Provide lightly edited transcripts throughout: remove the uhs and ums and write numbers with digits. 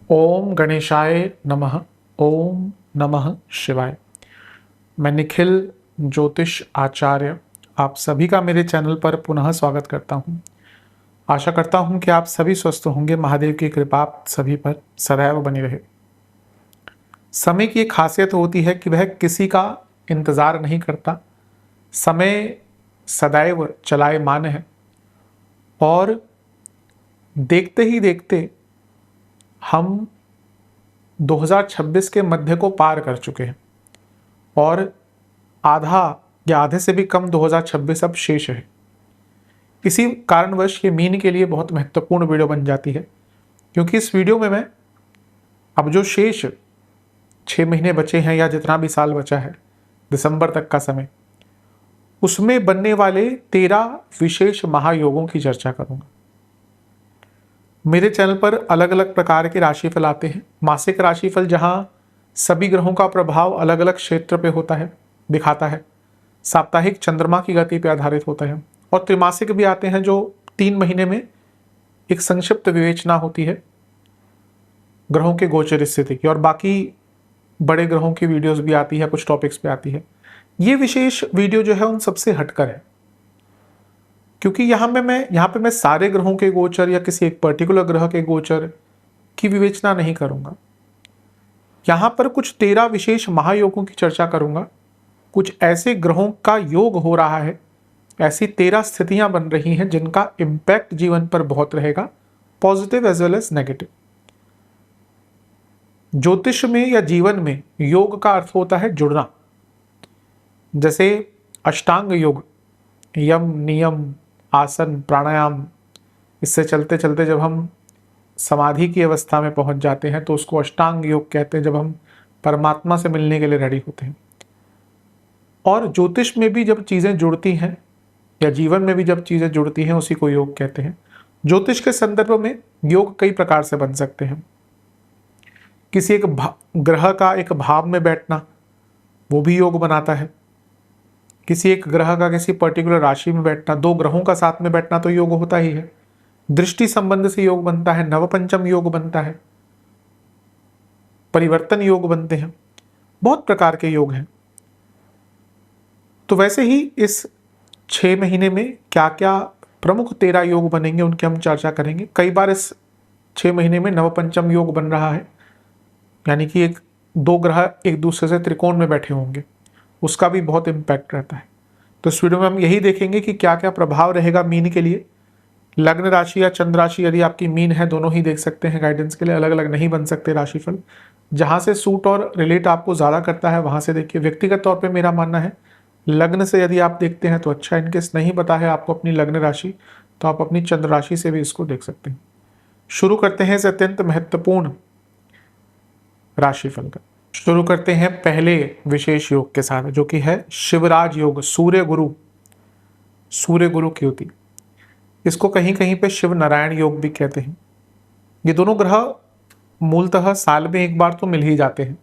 ओम गणेशाय नमः। ओम नमः शिवाय। मैं निखिल ज्योतिष आचार्य आप सभी का मेरे चैनल पर पुनः स्वागत करता हूं। आशा करता हूं कि आप सभी स्वस्थ होंगे। महादेव की कृपा आप सभी पर सदैव बनी रहे। समय की एक खासियत होती है कि वह किसी का इंतजार नहीं करता। समय सदैव चलायमान है और देखते ही देखते हम 2026 के मध्य को पार कर चुके हैं और आधा या आधे से भी कम 2026 अब शेष है। इसी कारणवश ये मीन के लिए बहुत महत्वपूर्ण वीडियो बन जाती है, क्योंकि इस वीडियो में मैं अब जो शेष 6 महीने बचे हैं या जितना भी साल बचा है दिसंबर तक का समय, उसमें बनने वाले 13 विशेष महायोगों की चर्चा करूंगा। मेरे चैनल पर अलग अलग प्रकार के राशिफल आते हैं। मासिक राशिफल जहां सभी ग्रहों का प्रभाव अलग अलग क्षेत्र पे होता है, दिखाता है। साप्ताहिक चंद्रमा की गति पे आधारित होता है। और त्रिमासिक भी आते हैं जो 3 महीने में एक संक्षिप्त विवेचना होती है ग्रहों के गोचर स्थिति की, और बाकी बड़े ग्रहों की वीडियोस भी आती है, कुछ टॉपिक्स पे आती है। ये विशेष वीडियो जो है उन सबसे हटकर है, क्योंकि यहाँ पे मैं सारे ग्रहों के गोचर या किसी एक पर्टिकुलर ग्रह के गोचर की विवेचना नहीं करूंगा। यहाँ पर कुछ 13 विशेष महायोगों की चर्चा करूंगा। कुछ ऐसे ग्रहों का योग हो रहा है, ऐसी 13 स्थितियां बन रही हैं जिनका इम्पैक्ट जीवन पर बहुत रहेगा, positive as well as negative. ज्योतिष में या जीवन में योग का अर्थ होता है जुड़ना। जैसे अष्टांग योग, यम नियम आसन प्राणायाम, इससे चलते चलते जब हम समाधि की अवस्था में पहुंच जाते हैं तो उसको अष्टांग योग कहते हैं, जब हम परमात्मा से मिलने के लिए रेडी होते हैं। और ज्योतिष में भी जब चीजें जुड़ती हैं या जीवन में भी जब चीजें जुड़ती हैं उसी को योग कहते हैं। ज्योतिष के संदर्भ में योग कई प्रकार से बन सकते हैं। किसी एक ग्रह का एक भाव में बैठना, वो भी योग बनाता है। किसी एक ग्रह का किसी पर्टिकुलर राशि में बैठना, 2 ग्रहों का साथ में बैठना तो योग होता ही है। दृष्टि संबंध से योग बनता है, नवपंचम योग बनता है, परिवर्तन योग बनते हैं, बहुत प्रकार के योग हैं। तो वैसे ही इस 6 महीने में क्या क्या प्रमुख 13 योग बनेंगे उनकी हम चर्चा करेंगे। कई बार इस 6 महीने में नवपंचम योग बन रहा है, यानी कि 2 ग्रह एक दूसरे से त्रिकोण में बैठे होंगे, उसका भी बहुत इम्पैक्ट रहता है। तो इस वीडियो में हम यही देखेंगे कि क्या क्या प्रभाव रहेगा मीन के लिए। लग्न राशि या चंद्र राशि यदि आपकी मीन है, दोनों ही देख सकते हैं गाइडेंस के लिए, अलग अलग नहीं बन सकते राशिफल। जहां से सूट और रिलेट आपको ज़्यादा करता है वहां से देखिए। व्यक्तिगत तौर पे मेरा मानना है लग्न से यदि आप देखते हैं तो अच्छा, इनकेस नहीं पता है आपको अपनी लग्न राशि तो आप अपनी चंद्र राशि से भी इसको देख सकते हैं। शुरू करते हैं इस अत्यंत महत्वपूर्ण राशिफल का। शुरू करते हैं पहले विशेष योग के साथ, जो कि है शिवराज योग, सूर्य गुरु की युति। इसको कहीं कहीं पे शिव नारायण योग भी कहते हैं। ये दोनों ग्रह मूलतः साल में एक बार तो मिल ही जाते हैं।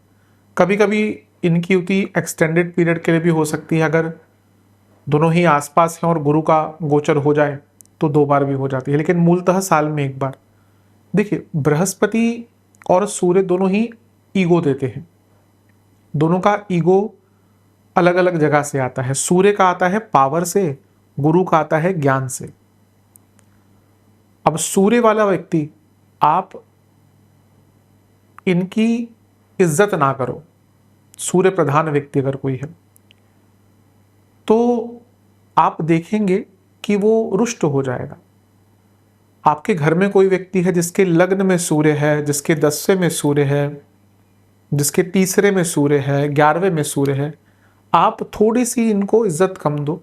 कभी कभी इनकी युति एक्सटेंडेड पीरियड के लिए भी हो सकती है, अगर दोनों ही आसपास हैं और गुरु का गोचर हो जाए तो 2 बार भी हो जाती है, लेकिन मूलतः साल में एक बार। देखिए, बृहस्पति और सूर्य दोनों ही ईगो देते हैं। दोनों का ईगो अलग अलग जगह से आता है। सूर्य का आता है पावर से, गुरु का आता है ज्ञान से। अब सूर्य वाला व्यक्ति, आप इनकी इज्जत ना करो, सूर्य प्रधान व्यक्ति अगर कोई है तो आप देखेंगे कि वो रुष्ट हो जाएगा। आपके घर में कोई व्यक्ति है जिसके लग्न में सूर्य है, जिसके 10वें में सूर्य है, जिसके 3रे में सूर्य है, 11वें में सूर्य है, आप थोड़ी सी इनको इज्जत कम दो।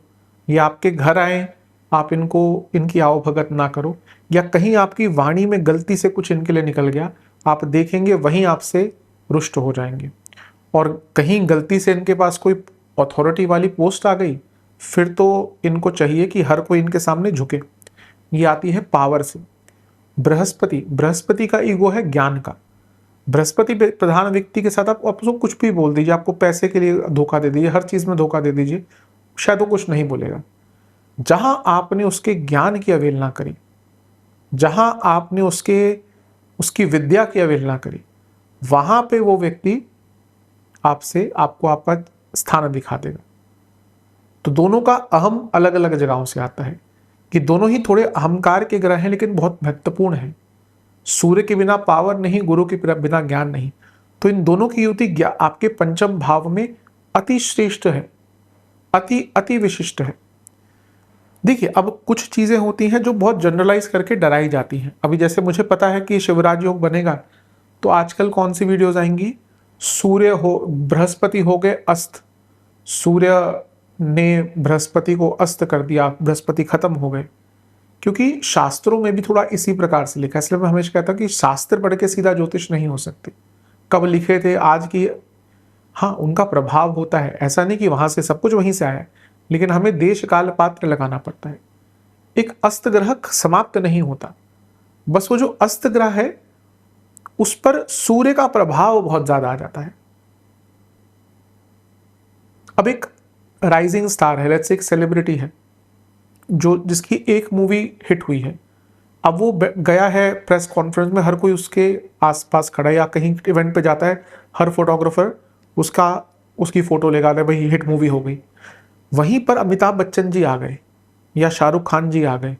ये आपके घर आए, आप इनकी आवभगत ना करो, या कहीं आपकी वाणी में गलती से कुछ इनके लिए निकल गया, आप देखेंगे वहीं आपसे रुष्ट हो जाएंगे। और कहीं गलती से इनके पास कोई अथॉरिटी वाली पोस्ट आ गई, फिर तो इनको चाहिए कि हर कोई इनके सामने झुके। ये आती है पावर से। बृहस्पति का ईगो है ज्ञान का। बृहस्पति प्रधान व्यक्ति के साथ आप उसको कुछ भी बोल दीजिए, आपको पैसे के लिए धोखा दे दीजिए, हर चीज में धोखा दे दीजिए, शायद वो कुछ नहीं बोलेगा। जहां आपने उसके ज्ञान की अवहेलना करी, जहां आपने उसकी विद्या की अवहेलना करी, वहां पे वो व्यक्ति आपको आपका स्थान दिखा देगा। तो दोनों का अहम अलग अलग जगहों से आता है कि दोनों ही थोड़े अहंकार के ग्रह हैं, लेकिन बहुत महत्वपूर्ण है। सूर्य के बिना पावर नहीं, गुरु के बिना ज्ञान नहीं। तो इन दोनों की युति आपके पंचम भाव में अति श्रेष्ठ है, अति अति विशिष्ट है। देखिए, अब कुछ चीजें होती हैं जो बहुत जनरलाइज करके डराई जाती हैं। अभी जैसे मुझे पता है कि शिवराज योग बनेगा, तो आजकल कौन सी वीडियोस आएंगी, बृहस्पति हो गए अस्त, सूर्य ने बृहस्पति को अस्त कर दिया, बृहस्पति खत्म हो गए। क्योंकि शास्त्रों में भी थोड़ा इसी प्रकार से लिखा है, इसलिए मैं हमेशा कहता हूं कि शास्त्र पढ़ के सीधा ज्योतिष नहीं हो सकती। कब लिखे थे आज की, हाँ उनका प्रभाव होता है, ऐसा नहीं कि वहां से सब कुछ वहीं से आया है, लेकिन हमें देश काल पात्र लगाना पड़ता है। एक अस्त ग्रह समाप्त नहीं होता, बस वो जो अस्त ग्रह है उस पर सूर्य का प्रभाव बहुत ज्यादा आ जाता है। अब एक राइजिंग स्टार है, लेट्स से एक सेलिब्रिटी है जो जिसकी एक मूवी हिट हुई है, अब वो गया है प्रेस कॉन्फ्रेंस में, हर कोई उसके आसपास खड़ा है या कहीं इवेंट पे जाता है, हर फोटोग्राफर उसकी फोटो लेगा, भाई हिट मूवी हो गई। वहीं पर अमिताभ बच्चन जी आ गए या शाहरुख खान जी आ गए,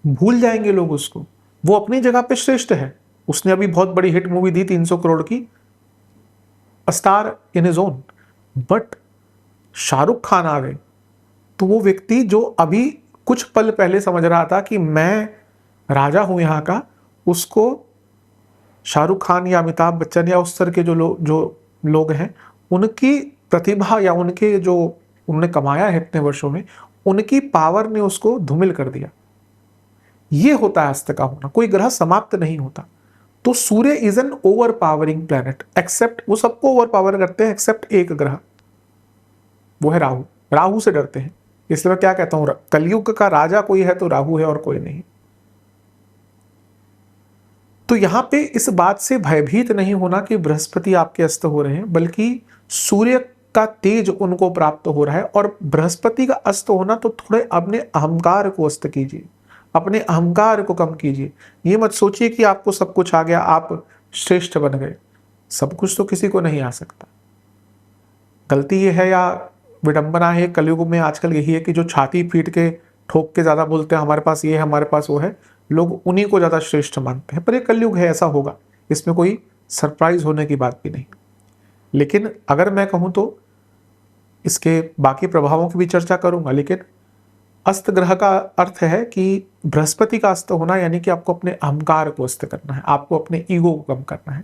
भूल जाएंगे लोग उसको। वो अपनी जगह पे श्रेष्ठ है, उसने अभी बहुत बड़ी हिट मूवी दी 300 करोड़ की, star in his own. But Shahrukh Khan आ गए तो वो व्यक्ति जो अभी कुछ पल पहले समझ रहा था कि मैं राजा हूं यहाँ का, उसको शाहरुख खान या अमिताभ बच्चन या उस तरह के जो लोग हैं, उनकी प्रतिभा या उनके जो उन्होंने कमाया है इतने वर्षों में, उनकी पावर ने उसको धूमिल कर दिया। ये होता है अस्त का होना, कोई ग्रह समाप्त नहीं होता। तो Surya is an over powering planet, except वो सबको ओवर पावर करते हैं एक्सेप्ट एक ग्रह, वो है राहु। राहु से डरते हैं, इसलिए मैं क्या कहता हूं, कलयुग का राजा कोई है तो राहु है और कोई नहीं। तो यहां पे इस बात से भयभीत नहीं होना कि बृहस्पति आपके अस्त हो रहे हैं, बल्कि सूर्य का तेज उनको प्राप्त हो रहा है। और बृहस्पति का अस्त होना तो थोड़े अपने अहंकार को अस्त कीजिए, अपने अहंकार को कम कीजिए। ये मत सोचिए कि आपको सब कुछ आ गया, आप श्रेष्ठ बन गए। सब कुछ तो किसी को नहीं आ सकता। गलती ये है या विडंबना है कलयुग में आजकल यही है कि जो छाती पीट के ठोक के ज्यादा बोलते हैं हमारे पास ये है, हमारे पास वो है, लोग उन्हीं को ज्यादा श्रेष्ठ मानते हैं। पर ये कलयुग है, ऐसा होगा, इसमें कोई सरप्राइज होने की बात भी नहीं। लेकिन अगर मैं कहूं तो इसके बाकी प्रभावों की भी चर्चा करूंगा, लेकिन अस्त ग्रह का अर्थ है कि बृहस्पति का अस्त होना, यानी कि आपको अपने अहंकार को अस्त करना है, आपको अपने ईगो को कम करना है।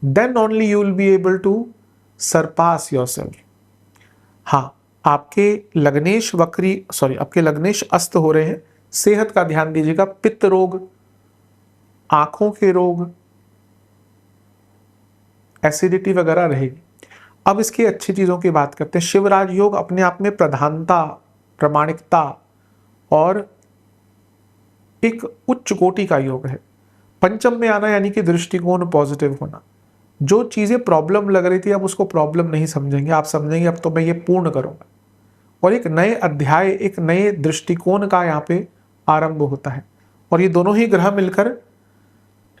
Then only you will be able to surpass yourself. हाँ, आपके लग्नेश अस्त हो रहे हैं, सेहत का ध्यान दीजिएगा, पित्त रोग, आंखों के रोग, एसिडिटी वगैरह रहेगी। अब इसकी अच्छी चीजों की बात करते हैं। शिवराज योग अपने आप में प्रधानता, प्रामाणिकता और एक उच्च कोटि का योग है। पंचम में आना यानी कि दृष्टिकोण पॉजिटिव होना। जो चीजें प्रॉब्लम लग रही थी अब उसको प्रॉब्लम नहीं समझेंगे, आप समझेंगे अब तो मैं ये पूर्ण करूंगा, और एक नए अध्याय, एक नए दृष्टिकोण का यहाँ पे आरंभ होता है। और ये दोनों ही ग्रह मिलकर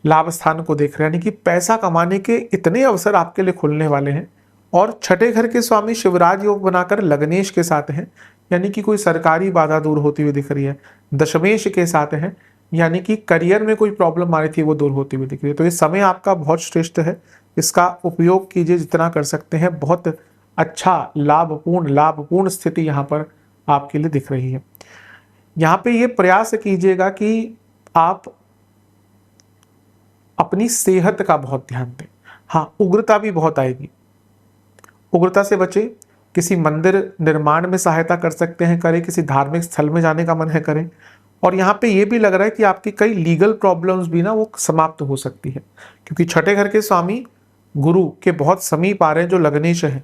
लाभ स्थान को देख रहे हैं, यानी कि पैसा कमाने के इतने अवसर आपके लिए खुलने वाले हैं। और छठे घर के स्वामी शिवराज योग बनाकर लग्नेश के साथ हैं, यानी कि कोई सरकारी बाधा दूर होती हुई दिख रही है। दशमेश के साथ हैं, यानी कि करियर में कोई प्रॉब्लम आ रही थी वो दूर होती हुई दिख रही है। तो ये समय आपका बहुत श्रेष्ठ है, इसका उपयोग कीजिए जितना कर सकते हैं। बहुत अच्छा लाभपूर्ण स्थिति यहाँ पर आपके लिए दिख रही है। यहाँ पे ये प्रयास कीजिएगा कि आप अपनी सेहत का बहुत ध्यान दें। हाँ, उग्रता भी बहुत आएगी, उग्रता से बचे। किसी मंदिर निर्माण में सहायता कर सकते हैं, करें। किसी धार्मिक स्थल में जाने का मन है, करें। और यहाँ पे ये भी लग रहा है कि आपकी कई लीगल प्रॉब्लम्स भी ना वो समाप्त हो सकती है, क्योंकि छठे घर के स्वामी गुरु के बहुत समीप आ रहे हैं जो लग्नेश है,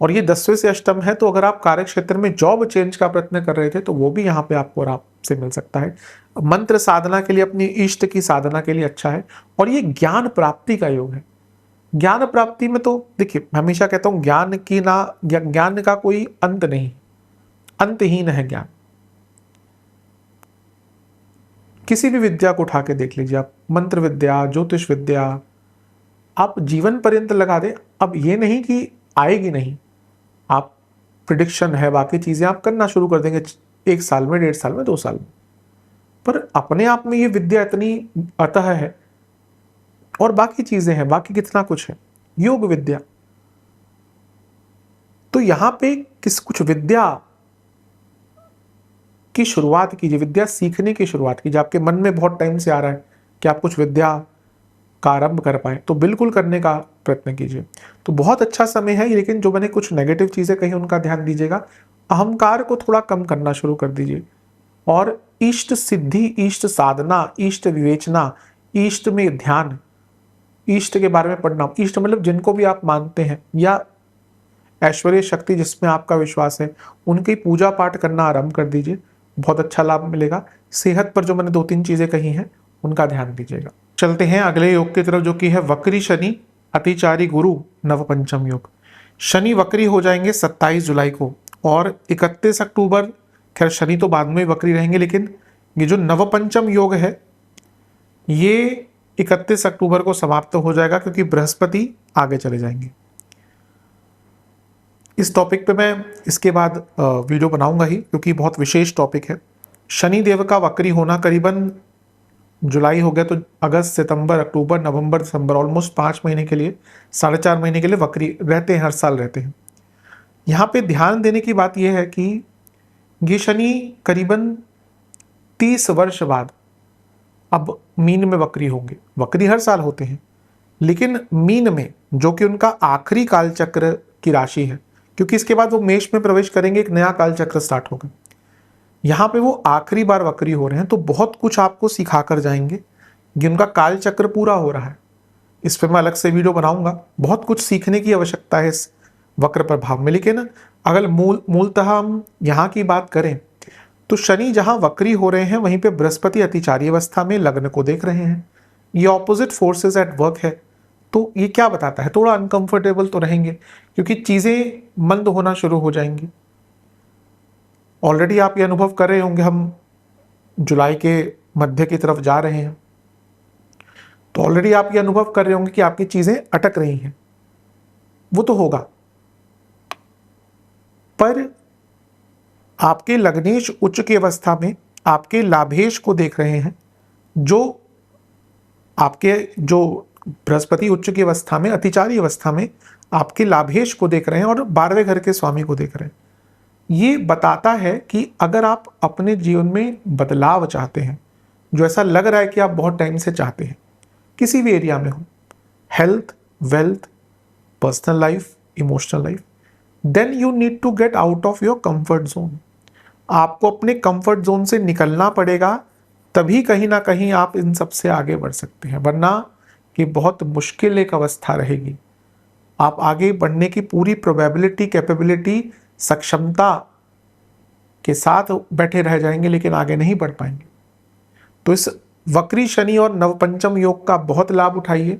और ये 10वें से अष्टम है। तो अगर आप कार्य क्षेत्र में जॉब चेंज का प्रयत्न कर रहे थे तो वो भी यहाँ पे आपको आराम से मिल सकता है। मंत्र साधना के लिए, अपनी इष्ट की साधना के लिए अच्छा है। और ये ज्ञान प्राप्ति का योग है। ज्ञान प्राप्ति में तो देखिए, मैं हमेशा कहता हूं ज्ञान का कोई अंत नहीं, अंतहीन है ज्ञान। किसी भी विद्या को उठा के देख लीजिए आप, मंत्र विद्या, ज्योतिष विद्या, आप जीवन पर्यंत लगा दें, अब ये नहीं कि आएगी नहीं, आप प्रिडिक्शन है, बाकी चीजें आप करना शुरू कर देंगे 1 साल में, 1.5 साल में, 2 साल में, पर अपने आप में ये विद्या इतनी अतः है, और बाकी चीजें हैं, बाकी कितना कुछ है, योग विद्या। तो यहां पे कुछ विद्या की शुरुआत कीजिए, विद्या सीखने की शुरुआत कीजिए। आपके मन में बहुत टाइम से आ रहा है कि आप कुछ विद्या का आरंभ कर पाए, तो बिल्कुल करने का प्रयत्न कीजिए। तो बहुत अच्छा समय है, लेकिन जो मैंने कुछ नेगेटिव चीजें कही उनका ध्यान दीजिएगा। अहंकार को थोड़ा कम करना शुरू कर दीजिए, और इष्ट सिद्धि, इष्ट साधना, इष्ट विवेचना, इष्ट में ध्यान, इष्ट के बारे में पढ़ना, इष्ट मतलब जिनको भी आप मानते हैं, या ऐश्वर्य शक्ति जिसमें आपका विश्वास है, उनकी पूजा पाठ करना आरंभ कर दीजिए, बहुत अच्छा लाभ मिलेगा। सेहत पर जो मैंने 2-3 चीजें कही हैं उनका ध्यान दीजिएगा। चलते हैं अगले योग की तरफ, जो कि है वक्री शनि अतिचारी गुरु नवपंचम योग। शनि वक्री हो जाएंगे 27 जुलाई को, और 31 अक्टूबर, खैर शनि तो बाद में वक्री रहेंगे, लेकिन ये जो नवपंचम योग है ये 31 अक्टूबर को समाप्त हो जाएगा, क्योंकि बृहस्पति आगे चले जाएंगे। इस टॉपिक पे मैं इसके बाद वीडियो बनाऊंगा ही, क्योंकि बहुत विशेष टॉपिक है। शनि देव का वक्री होना, करीबन जुलाई हो गया तो अगस्त, सितंबर, अक्टूबर, नवंबर, दिसंबर, ऑलमोस्ट 5 महीने के लिए, 4.5 महीने के लिए वक्री रहते हैं, हर साल रहते हैं। यहाँ पे ध्यान देने की बात यह है कि ये शनि करीबन 30 वर्ष बाद अब मीन में वक्री होंगे। वक्री हर साल होते हैं, लेकिन मीन में, जो कि उनका आखिरी काल चक्र की राशि है, क्योंकि इसके बाद वो मेष में प्रवेश करेंगे, एक नया काल चक्र स्टार्ट होगा। यहाँ पे वो आखिरी बार वक्री हो रहे हैं, तो बहुत कुछ आपको सिखा कर जाएंगे। जिनका काल चक्र पूरा हो रहा है, इस पर मैं अलग से वीडियो बनाऊंगा। बहुत कुछ सीखने की आवश्यकता है इस वक्र प्रभाव में। लेकिन अगर मूलतः हम यहाँ की बात करें, तो शनि जहाँ वक्री हो रहे हैं, वहीं पे बृहस्पति अतिचारी अवस्था में लग्न को देख रहे हैं। ये ऑपोजिट फोर्सेस एट वर्क है। तो ये क्या बताता है, थोड़ा अनकंफर्टेबल तो रहेंगे, क्योंकि चीजें मंद होना शुरू हो जाएंगी। ऑलरेडी आप ये अनुभव कर रहे होंगे, हम जुलाई के मध्य की तरफ जा रहे हैं, तो ऑलरेडी आप ये अनुभव कर रहे होंगे कि आपकी चीजें अटक रही हैं। वो तो होगा, पर आपके लग्नेश उच्च की अवस्था में आपके लाभेश को देख रहे हैं, जो आपके जो बृहस्पति उच्च की अवस्था में, अतिचारी अवस्था में आपके लाभेश को देख रहे हैं, और 12वें घर के स्वामी को देख रहे हैं। ये बताता है कि अगर आप अपने जीवन में बदलाव चाहते हैं, जो ऐसा लग रहा है कि आप बहुत टाइम से चाहते हैं, किसी भी एरिया में हो, health, wealth, personal life, emotional life, then you need to get out of your comfort zone. आपको अपने कंफर्ट जोन से निकलना पड़ेगा, तभी कहीं ना कहीं आप इन सब से आगे बढ़ सकते हैं, वरना ये बहुत मुश्किल एक अवस्था रहेगी। आप आगे बढ़ने की पूरी प्रोबेबिलिटी, कैपेबिलिटी, सक्षमता के साथ बैठे रह जाएंगे, लेकिन आगे नहीं बढ़ पाएंगे। तो इस वक्री शनि और नवपंचम योग का बहुत लाभ उठाइए।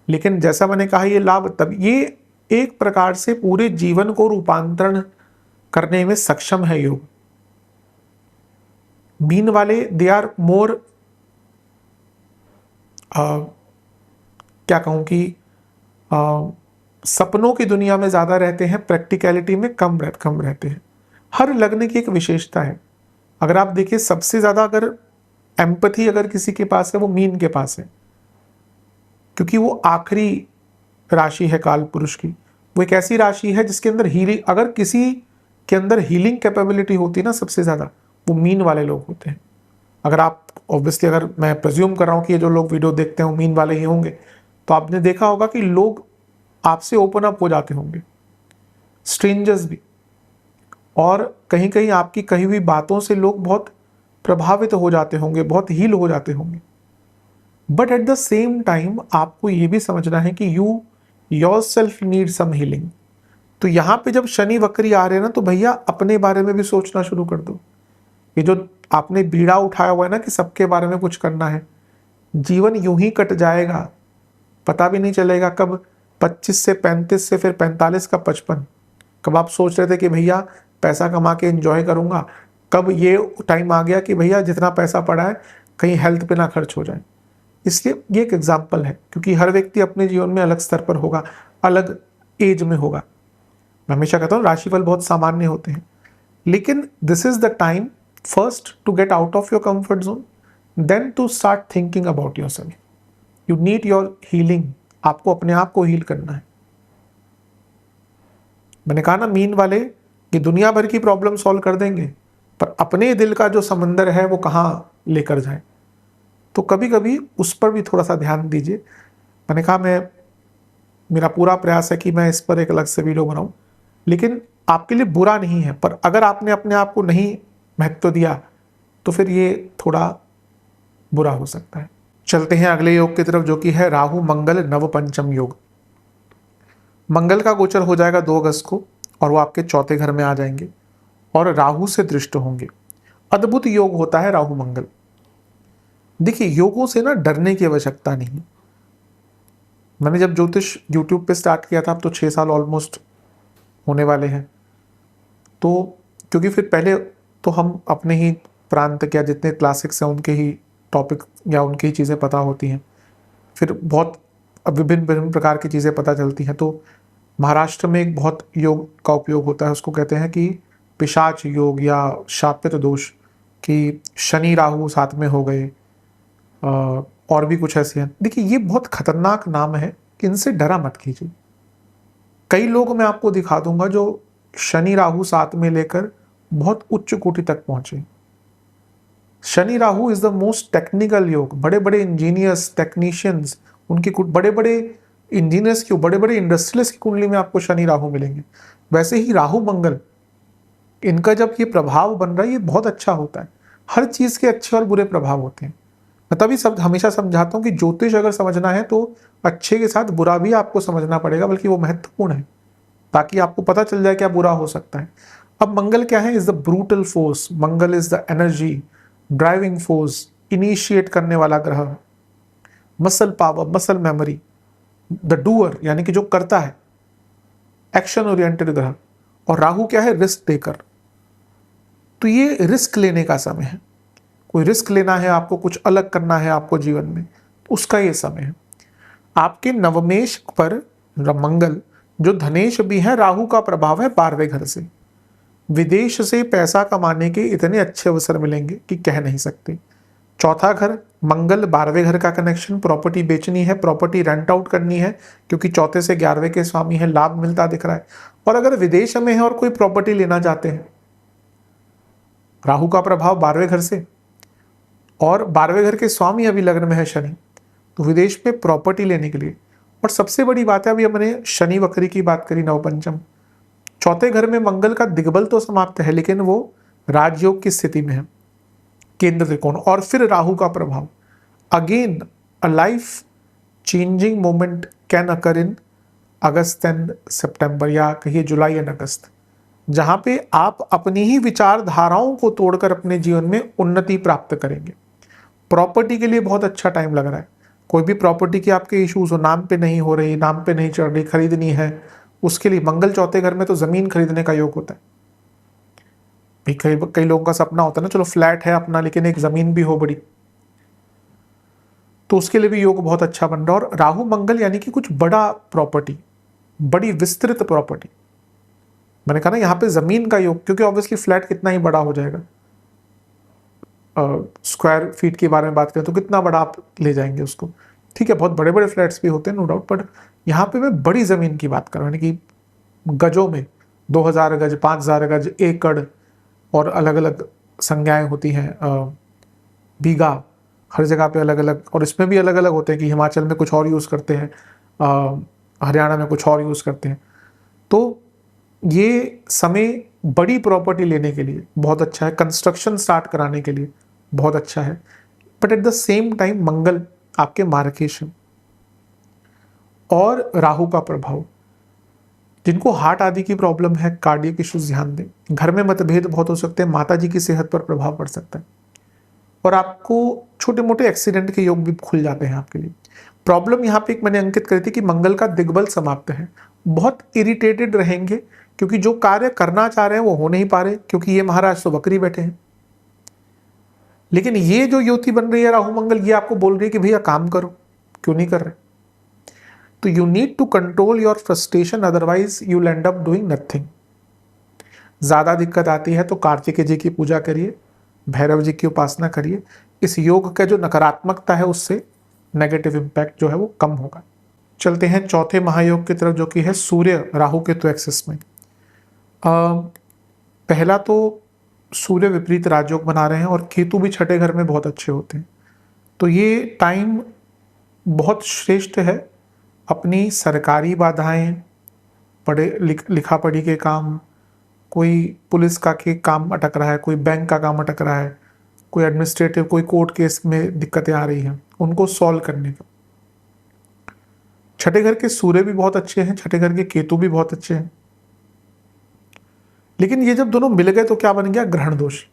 लेकिन जैसा मैंने कहा, ये लाभ तब, ये एक प्रकार से पूरे जीवन को रूपांतरण करने में सक्षम है योग। मीन वाले दे आर मोर, क्या कहूं कि सपनों की दुनिया में ज्यादा रहते हैं, प्रैक्टिकलिटी में कम रहते हैं। हर लग्न की एक विशेषता है। अगर आप देखिए, सबसे ज्यादा अगर एम्पैथी अगर किसी के पास है, वो मीन के पास है, क्योंकि वो आखिरी राशि है काल पुरुष की। वो एक ऐसी राशि है जिसके अंदर हीलिंग, अगर किसी के अंदर हीलिंग कैपेबिलिटी होती है ना, सबसे ज्यादा वो मीन वाले लोग होते हैं। अगर आप ऑब्वियसली, अगर मैं प्रेज्यूम कर रहा हूँ कि ये जो लोग वीडियो देखते हैं वो मीन वाले ही होंगे, तो आपने देखा होगा कि लोग आपसे ओपन अप हो जाते होंगे, स्ट्रेंजर्स भी, और कहीं कहीं आपकी कही हुई बातों से लोग बहुत प्रभावित हो जाते होंगे, बहुत हील हो जाते होंगे। But at the same time आपको ये भी समझना है कि you yourself need some healing. तो यहाँ पे जब शनि वक्री आ रहे हैं ना, तो भैया अपने बारे में भी सोचना शुरू कर दो। ये जो आपने बीड़ा उठाया हुआ है ना कि सबके बारे में कुछ करना है, जीवन यूं ही कट जाएगा, पता भी नहीं चलेगा कब 25 से 35 से फिर 45 का 55, कब आप सोच रहे थे कि भैया पैसा कमा के एंजॉय करूंगा, कब ये टाइम आ गया कि भैया जितना पैसा पड़ा है कहीं हेल्थ पे ना खर्च हो जाए। इसलिए ये एक एग्जाम्पल है, क्योंकि हर व्यक्ति अपने जीवन में अलग स्तर पर होगा, अलग एज में होगा। मैं हमेशा कहता हूँ राशिफल बहुत सामान्य होते हैं, लेकिन this is the time first to get out of your comfort zone, then to start thinking about yourself. You need your healing, आपको अपने आप को हील करना है। मैंने कहा ना, मीन वाले ये दुनिया भर की प्रॉब्लम सॉल्व कर देंगे, पर अपने दिल का जो समंदर है वो कहाँ लेकर जाए। तो कभी कभी उस पर भी थोड़ा सा ध्यान दीजिए। मैंने कहा मेरा पूरा प्रयास है कि मैं इस पर एक अलग से वीडियो बनाऊं, लेकिन आपके लिए बुरा नहीं है, पर अगर आपने अपने आप को नहीं महत्व दिया तो फिर ये थोड़ा बुरा हो सकता है। चलते हैं अगले योग की तरफ, जो कि है राहु मंगल नवपंचम योग। मंगल का गोचर हो जाएगा 2 अगस्त को, और वो आपके चौथे घर में आ जाएंगे और राहु से दृष्ट होंगे। अद्भुत योग होता है राहु मंगल। देखिए, योगों से ना डरने की आवश्यकता नहीं है। मैंने जब ज्योतिष यूट्यूब पे स्टार्ट किया था, अब तो 6 साल ऑलमोस्ट होने वाले हैं, तो क्योंकि फिर पहले तो हम अपने ही प्रांत के जितने क्लासिक्स हैं उनके ही टॉपिक या उनकी ही चीज़ें पता होती हैं, फिर बहुत विभिन्न विभिन्न प्रकार की चीज़ें पता चलती हैं। तो महाराष्ट्र में एक बहुत योग का उपयोग होता है, उसको कहते हैं कि पिशाच योग या शापित दोष, कि शनि राहु साथ में हो गए, और भी कुछ ऐसे हैं। देखिए, ये बहुत खतरनाक नाम है, कि इनसे डरा मत कीजिए। कई लोग मैं आपको दिखा दूंगा जो शनि राहु साथ में लेकर बहुत उच्च कोटि तक पहुंचे। Shani Rahu is the most technical योग। बड़े बड़े इंजीनियर्स, टेक्नीशियंस, उनकी बड़े बड़े इंजीनियर्स की, बड़े बड़े इंडस्ट्रियलिस्ट की कुंडली में आपको शनि राहु मिलेंगे। वैसे ही राहु मंगल, इनका जब ये प्रभाव बन रहा है, ये बहुत अच्छा होता है। हर चीज के अच्छे और बुरे प्रभाव होते हैं। मैं तभी सब हमेशा समझाता हूँ कि ज्योतिष अगर समझना है तो अच्छे के साथ बुरा भी आपको समझना पड़ेगा, बल्कि वो महत्वपूर्ण है, ताकि आपको पता चल जाए क्या बुरा हो सकता है। अब मंगल क्या है? Is the brutal force. Mangal is the energy, driving force, initiate करने वाला ग्रह, muscle power, muscle memory, the doer यानी कि जो करता है, एक्शन ओरिएंटेड ग्रह। और राहु क्या है? Risk taker. तो ये रिस्क लेने का समय है। कोई रिस्क लेना है आपको, कुछ अलग करना है आपको जीवन में, उसका ये समय है। आपके नवमेश पर मंगल, जो धनेश भी है, राहु का प्रभाव है 12वें घर से। विदेश से पैसा कमाने के इतने अच्छे अवसर मिलेंगे कि कह नहीं सकते। चौथा घर मंगल, 12वें घर का कनेक्शन, प्रॉपर्टी बेचनी है, प्रॉपर्टी रेंट आउट करनी है, क्योंकि चौथे से 11वें के स्वामी है, लाभ मिलता दिख रहा है। और अगर विदेश में है और कोई प्रॉपर्टी लेना चाहते हैं, राहु का प्रभाव 12वें घर से, और 12वें घर के स्वामी अभी लग्न में है शनि, तो विदेश में प्रॉपर्टी लेने के लिए। और सबसे बड़ी बात है, अभी हमने शनि वक्री की बात करी, नवपंचम, चौथे घर में मंगल का दिग्बल तो समाप्त है, लेकिन वो राजयोग की स्थिति में है, केंद्र त्रिकोण। और फिर राहु का प्रभाव, again a life changing moment can occur in August and September, या कहिए जुलाई एंड अगस्त, जहां पे आप अपनी ही विचारधाराओं को तोड़कर अपने जीवन में उन्नति प्राप्त करेंगे। प्रॉपर्टी के लिए बहुत अच्छा टाइम लग रहा है। कोई भी प्रॉपर्टी के आपके इश्यूज हो, नाम पे नहीं हो रही, नाम पे नहीं चढ़ रही, खरीदनी है, उसके लिए मंगल चौथे घर में तो जमीन खरीदने का योग होता है। कई लोगों का सपना होता है ना, चलो फ्लैट है अपना, लेकिन एक जमीन भी हो बड़ी, तो उसके लिए भी योग बहुत अच्छा बन रहा है। और राहु मंगल यानी कि कुछ बड़ा प्रॉपर्टी, बड़ी विस्तृत प्रॉपर्टी। मैंने कहा ना, यहाँ पे जमीन का योग, क्योंकि ऑब्वियसली फ्लैट कितना ही बड़ा हो जाएगा, स्क्वायर फीट के बारे में बात करें तो कितना बड़ा आप ले जाएंगे उसको। ठीक है, बहुत बड़े बड़े फ्लैट्स भी होते हैं, नो डाउट, बट यहाँ पे मैं बड़ी ज़मीन की बात कर रहा हूँ, यानी कि गजों में 2000 गज, 5000 गज, एकड़, और अलग अलग संज्ञाएं होती हैं, बीघा, हर जगह पे अलग अलग, और इसमें भी अलग अलग होते हैं कि हिमाचल में कुछ और यूज़ करते हैं, हरियाणा में कुछ और यूज़ करते हैं। तो ये समय बड़ी प्रॉपर्टी लेने के लिए बहुत अच्छा है, कंस्ट्रक्शन स्टार्ट कराने के लिए बहुत अच्छा है। But at the same time Mangal आपके मार्गेश है, और राहु का प्रभाव, जिनको हार्ट आदि की प्रॉब्लम है, कार्डियक इश्यूज, ध्यान दें। घर में मतभेद बहुत हो सकते हैं, माता जी की सेहत पर प्रभाव पड़ सकता है, और आपको छोटे मोटे एक्सीडेंट के योग भी खुल जाते हैं आपके लिए। प्रॉब्लम यहाँ पे एक मैंने अंकित करी थी कि मंगल का दिग्बल समाप्त है। बहुत इरिटेटेड रहेंगे, क्योंकि जो कार्य करना चाह रहे हैं वो हो नहीं पा रहे, क्योंकि ये महाराज तो बकरी बैठे हैं। लेकिन ये जो युति बन रही है राहु मंगल, ये आपको बोल रही है कि भैया काम करो, क्यों नहीं कर रहे। तो you need to control your frustration, otherwise you end up doing nothing. ज्यादा दिक्कत आती है तो कार्तिकेय जी की पूजा करिए, भैरव जी की उपासना करिए। इस योग का जो नकारात्मकता है उससे नेगेटिव इम्पैक्ट जो है वो कम होगा। चलते हैं चौथे महायोग की तरफ, जो कि है सूर्य राहु केतु एक्सिस में। पहला तो सूर्य विपरीत राजयोग बना रहे हैं और केतु भी छठे घर में बहुत अच्छे होते हैं। तो ये टाइम बहुत श्रेष्ठ है अपनी सरकारी बाधाएं, लिखा पढ़ी के काम, कोई पुलिस का के काम अटक रहा है, कोई बैंक का काम अटक रहा है, कोई एडमिनिस्ट्रेटिव, कोई कोर्ट केस में दिक्कतें आ रही हैं, उनको सॉल्व करने का। छठे घर के सूर्य भी बहुत अच्छे हैं, छठे घर के केतु भी बहुत अच्छे हैं। लेकिन ये जब दोनों मिल गए तो क्या बन गया, ग्रहण दोष।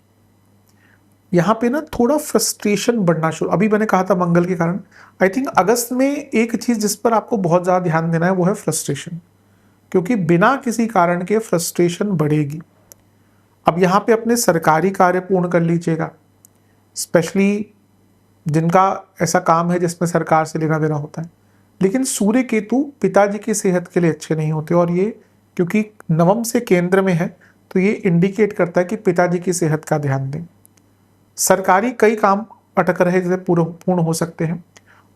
यहां पे ना थोड़ा फ्रस्ट्रेशन बढ़ना शुरू, अभी मैंने कहा था मंगल के कारण। आई थिंक अगस्त में एक चीज जिस पर आपको बहुत ज्यादा ध्यान देना है वो है फ्रस्ट्रेशन, क्योंकि बिना किसी कारण के फ्रस्ट्रेशन बढ़ेगी। अब यहाँ पे अपने सरकारी कार्य पूर्ण कर लीजिएगा, स्पेशली जिनका ऐसा काम है जिसमें सरकार से लेना देना होता है। लेकिन सूर्य केतु पिताजी की सेहत के लिए अच्छे नहीं होते, और ये क्योंकि नवम से केंद्र में है तो ये इंडिकेट करता है कि पिताजी की सेहत का ध्यान दें। सरकारी कई काम अटक रहे जैसे पूर्ण हो सकते हैं।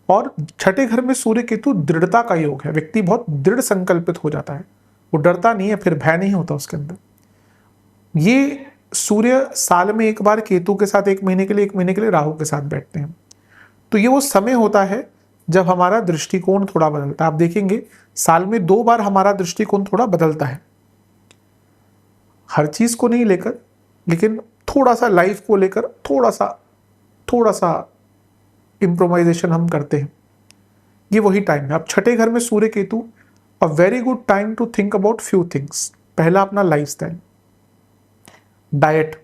और छठे घर में सूर्य केतु दृढ़ता का योग है, व्यक्ति बहुत दृढ़ संकल्पित हो जाता है, वो डरता नहीं है, फिर भय नहीं होता उसके अंदर। ये सूर्य साल में एक बार केतु के साथ 1 महीने के लिए, 1 महीने के लिए राहु के साथ बैठते हैं। तो ये वो समय होता है जब हमारा दृष्टिकोण थोड़ा बदलता है। आप देखेंगे साल में 2 बार हमारा दृष्टिकोण थोड़ा बदलता है, हर चीज को नहीं लेकर, लेकिन थोड़ा सा लाइफ को लेकर थोड़ा सा इम्प्रोवाइजेशन हम करते हैं। ये वही टाइम है। अब छठे घर में Surya Ketu, a very good time to think about few things. पहला अपना lifestyle, diet,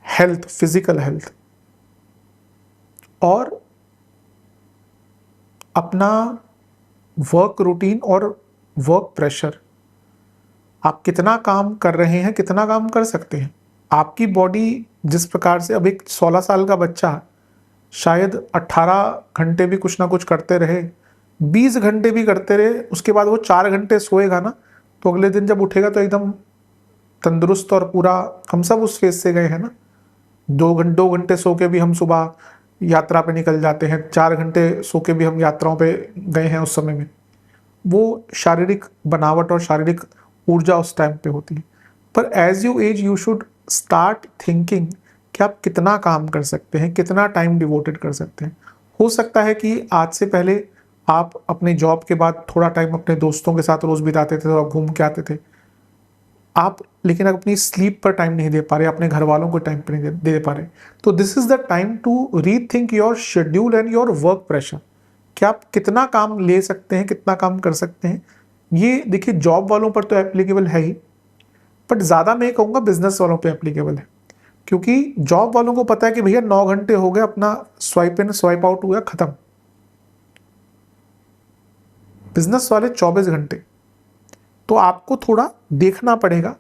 health, physical health, और अपना वर्क रूटीन और वर्क प्रेशर। आप कितना काम कर रहे हैं, कितना काम कर सकते हैं। आपकी बॉडी जिस प्रकार से, अब एक 16 साल का बच्चा शायद 18 घंटे भी कुछ ना कुछ करते रहे, 20 घंटे भी करते रहे, उसके बाद वो 4 घंटे सोएगा ना, तो अगले दिन जब उठेगा तो एकदम तंदुरुस्त और पूरा। हम सब उस फेज से गए हैं ना, 2 घंटे सो के भी हम सुबह यात्रा पे निकल जाते हैं, 4 घंटे सो के भी हम यात्राओं पे गए हैं उस समय में। वो शारीरिक बनावट और शारीरिक ऊर्जा उस टाइम पे होती है। पर as you as you should start thinking कि आप कितना काम कर सकते हैं, कितना टाइम डिवोटेड कर सकते हैं। हो सकता है कि आज से पहले आप अपने जॉब के बाद थोड़ा टाइम अपने दोस्तों के साथ रोज बिताते थे और घूम के आते थे आप, लेकिन अपनी स्लीप पर टाइम नहीं दे पा रहे, अपने घर वालों को टाइम पर नहीं दे पा रहे। तो this is the time to rethink your schedule and your work pressure, कि आप कितना काम ले सकते हैं, कितना काम कर सकते हैं। ये देखिए जॉब वालों पर तो एप्लीकेबल है ही, बट ज़्यादा मैं कहूँगा बिजनेस वालों पे एप्लीकेबल है, क्योंकि जॉब वालों को पता है कि भैया 9 घंटे हो गए, अपना स्वाइप इन स्वाइप आउट हुआ, खत्म। बिजनेस वाले 24 घंटे। तो आपको थोड़ा देखना पड़ेगा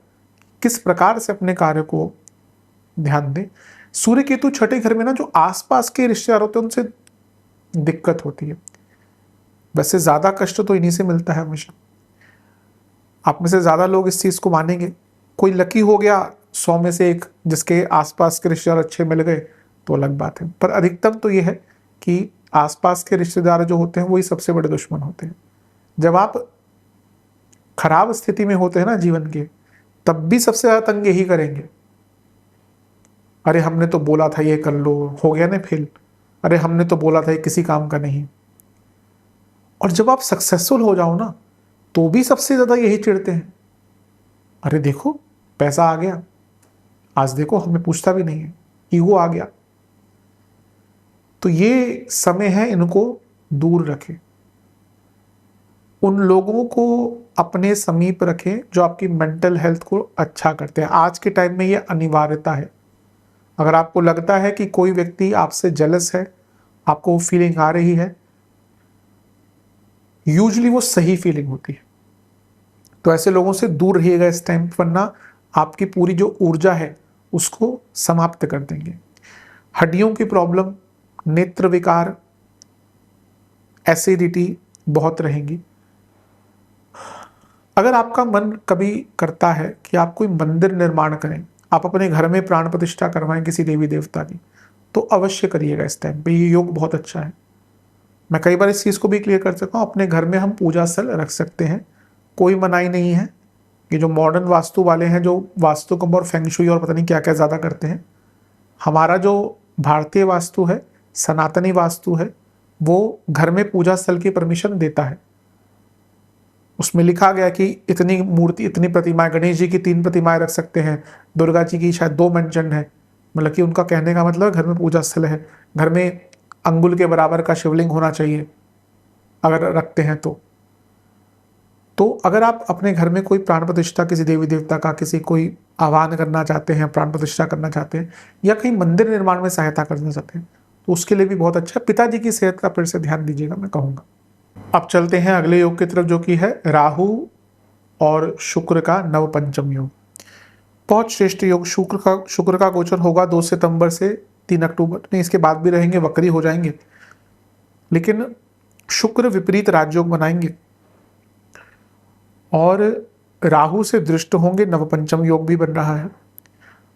किस प्रकार से अपने कार्य को ध्यान दें। सूर्य केतु छठे घर में ना, जो आसपास के रिश्तेदार होते हैं उनसे दिक्कत होती है। वैसे ज्यादा कष्ट तो इन्हीं से मिलता है हमेशा। आप में से ज्यादा लोग इस चीज को मानेंगे। कोई लकी हो गया 100 में से एक, जिसके आसपास के रिश्तेदार अच्छे मिल गए तो अलग बात है, पर अधिकतम तो यह है कि आसपास के रिश्तेदार जो होते हैं वही सबसे बड़े दुश्मन होते हैं। जब आप खराब स्थिति में होते हैं ना जीवन के, तब भी सबसे ज्यादा तंग यही करेंगे, अरे हमने तो बोला था ये कर लो, हो गया ना फेल, अरे हमने तो बोला था ये किसी काम का नहीं। और जब आप सक्सेसफुल हो जाओ ना, तो भी सबसे ज्यादा यही चिढ़ते हैं, अरे देखो पैसा आ गया, आज देखो हमें पूछता भी नहीं है, ईगो आ गया। तो ये समय है, इनको दूर रखें। उन लोगों को अपने समीप रखें जो आपकी मेंटल हेल्थ को अच्छा करते हैं। आज के टाइम में ये अनिवार्यता है। अगर आपको लगता है कि कोई व्यक्ति आपसे जेलस है, आपको वो फीलिंग आ रही है, यूजुअली वो सही फीलिंग होती है। तो ऐसे लोगों से दूर रहिएगा इस टाइम, वरना आपकी पूरी जो ऊर्जा है उसको समाप्त कर देंगे। हड्डियों की प्रॉब्लम, नेत्र विकार, एसिडिटी बहुत रहेंगी। अगर आपका मन कभी करता है कि आप कोई मंदिर निर्माण करें, आप अपने घर में प्राण प्रतिष्ठा करवाएं किसी देवी देवता की, तो अवश्य करिएगा इस टाइम पे, ये योग बहुत अच्छा है। मैं कई बार इस चीज़ को भी क्लियर कर सकता हूँ, अपने घर में हम पूजा स्थल रख सकते हैं, कोई मनाही नहीं है। ये जो मॉडर्न वास्तु वाले हैं, जो वास्तुकंप और फेंगशुई और पता नहीं क्या क्या ज़्यादा करते हैं, हमारा जो भारतीय वास्तु है, सनातनी वास्तु है, वो घर में पूजा स्थल की परमिशन देता है। उसमें लिखा गया कि इतनी मूर्ति, इतनी प्रतिमाएं, गणेश जी की 3 प्रतिमाएं रख सकते हैं, दुर्गा जी की शायद 2 मेंशन है। मतलब कि उनका कहने का मतलब घर में पूजा स्थल है, घर में अंगुल के बराबर का शिवलिंग होना चाहिए अगर रखते हैं तो अगर आप अपने घर में कोई प्राण प्रतिष्ठा किसी देवी देवता का, किसी कोई आह्वान करना चाहते हैं, प्राण प्रतिष्ठा करना चाहते हैं, या कहीं मंदिर निर्माण में सहायता करना चाहते हैं, तो उसके लिए भी बहुत अच्छा है। पिताजी की सेहत का फिर से ध्यान दीजिएगा, मैं कहूँगा। अब चलते हैं अगले योग की तरफ, जो कि है राहु और शुक्र का नवपंचम योग। बहुत श्रेष्ठ योग। शुक्र का गोचर होगा 2 सितंबर से 3 अक्टूबर, नहीं इसके बाद भी रहेंगे, वक्री हो जाएंगे, लेकिन शुक्र विपरीत राजयोग बनाएंगे और राहु से दृष्ट होंगे, नवपंचम योग भी बन रहा है।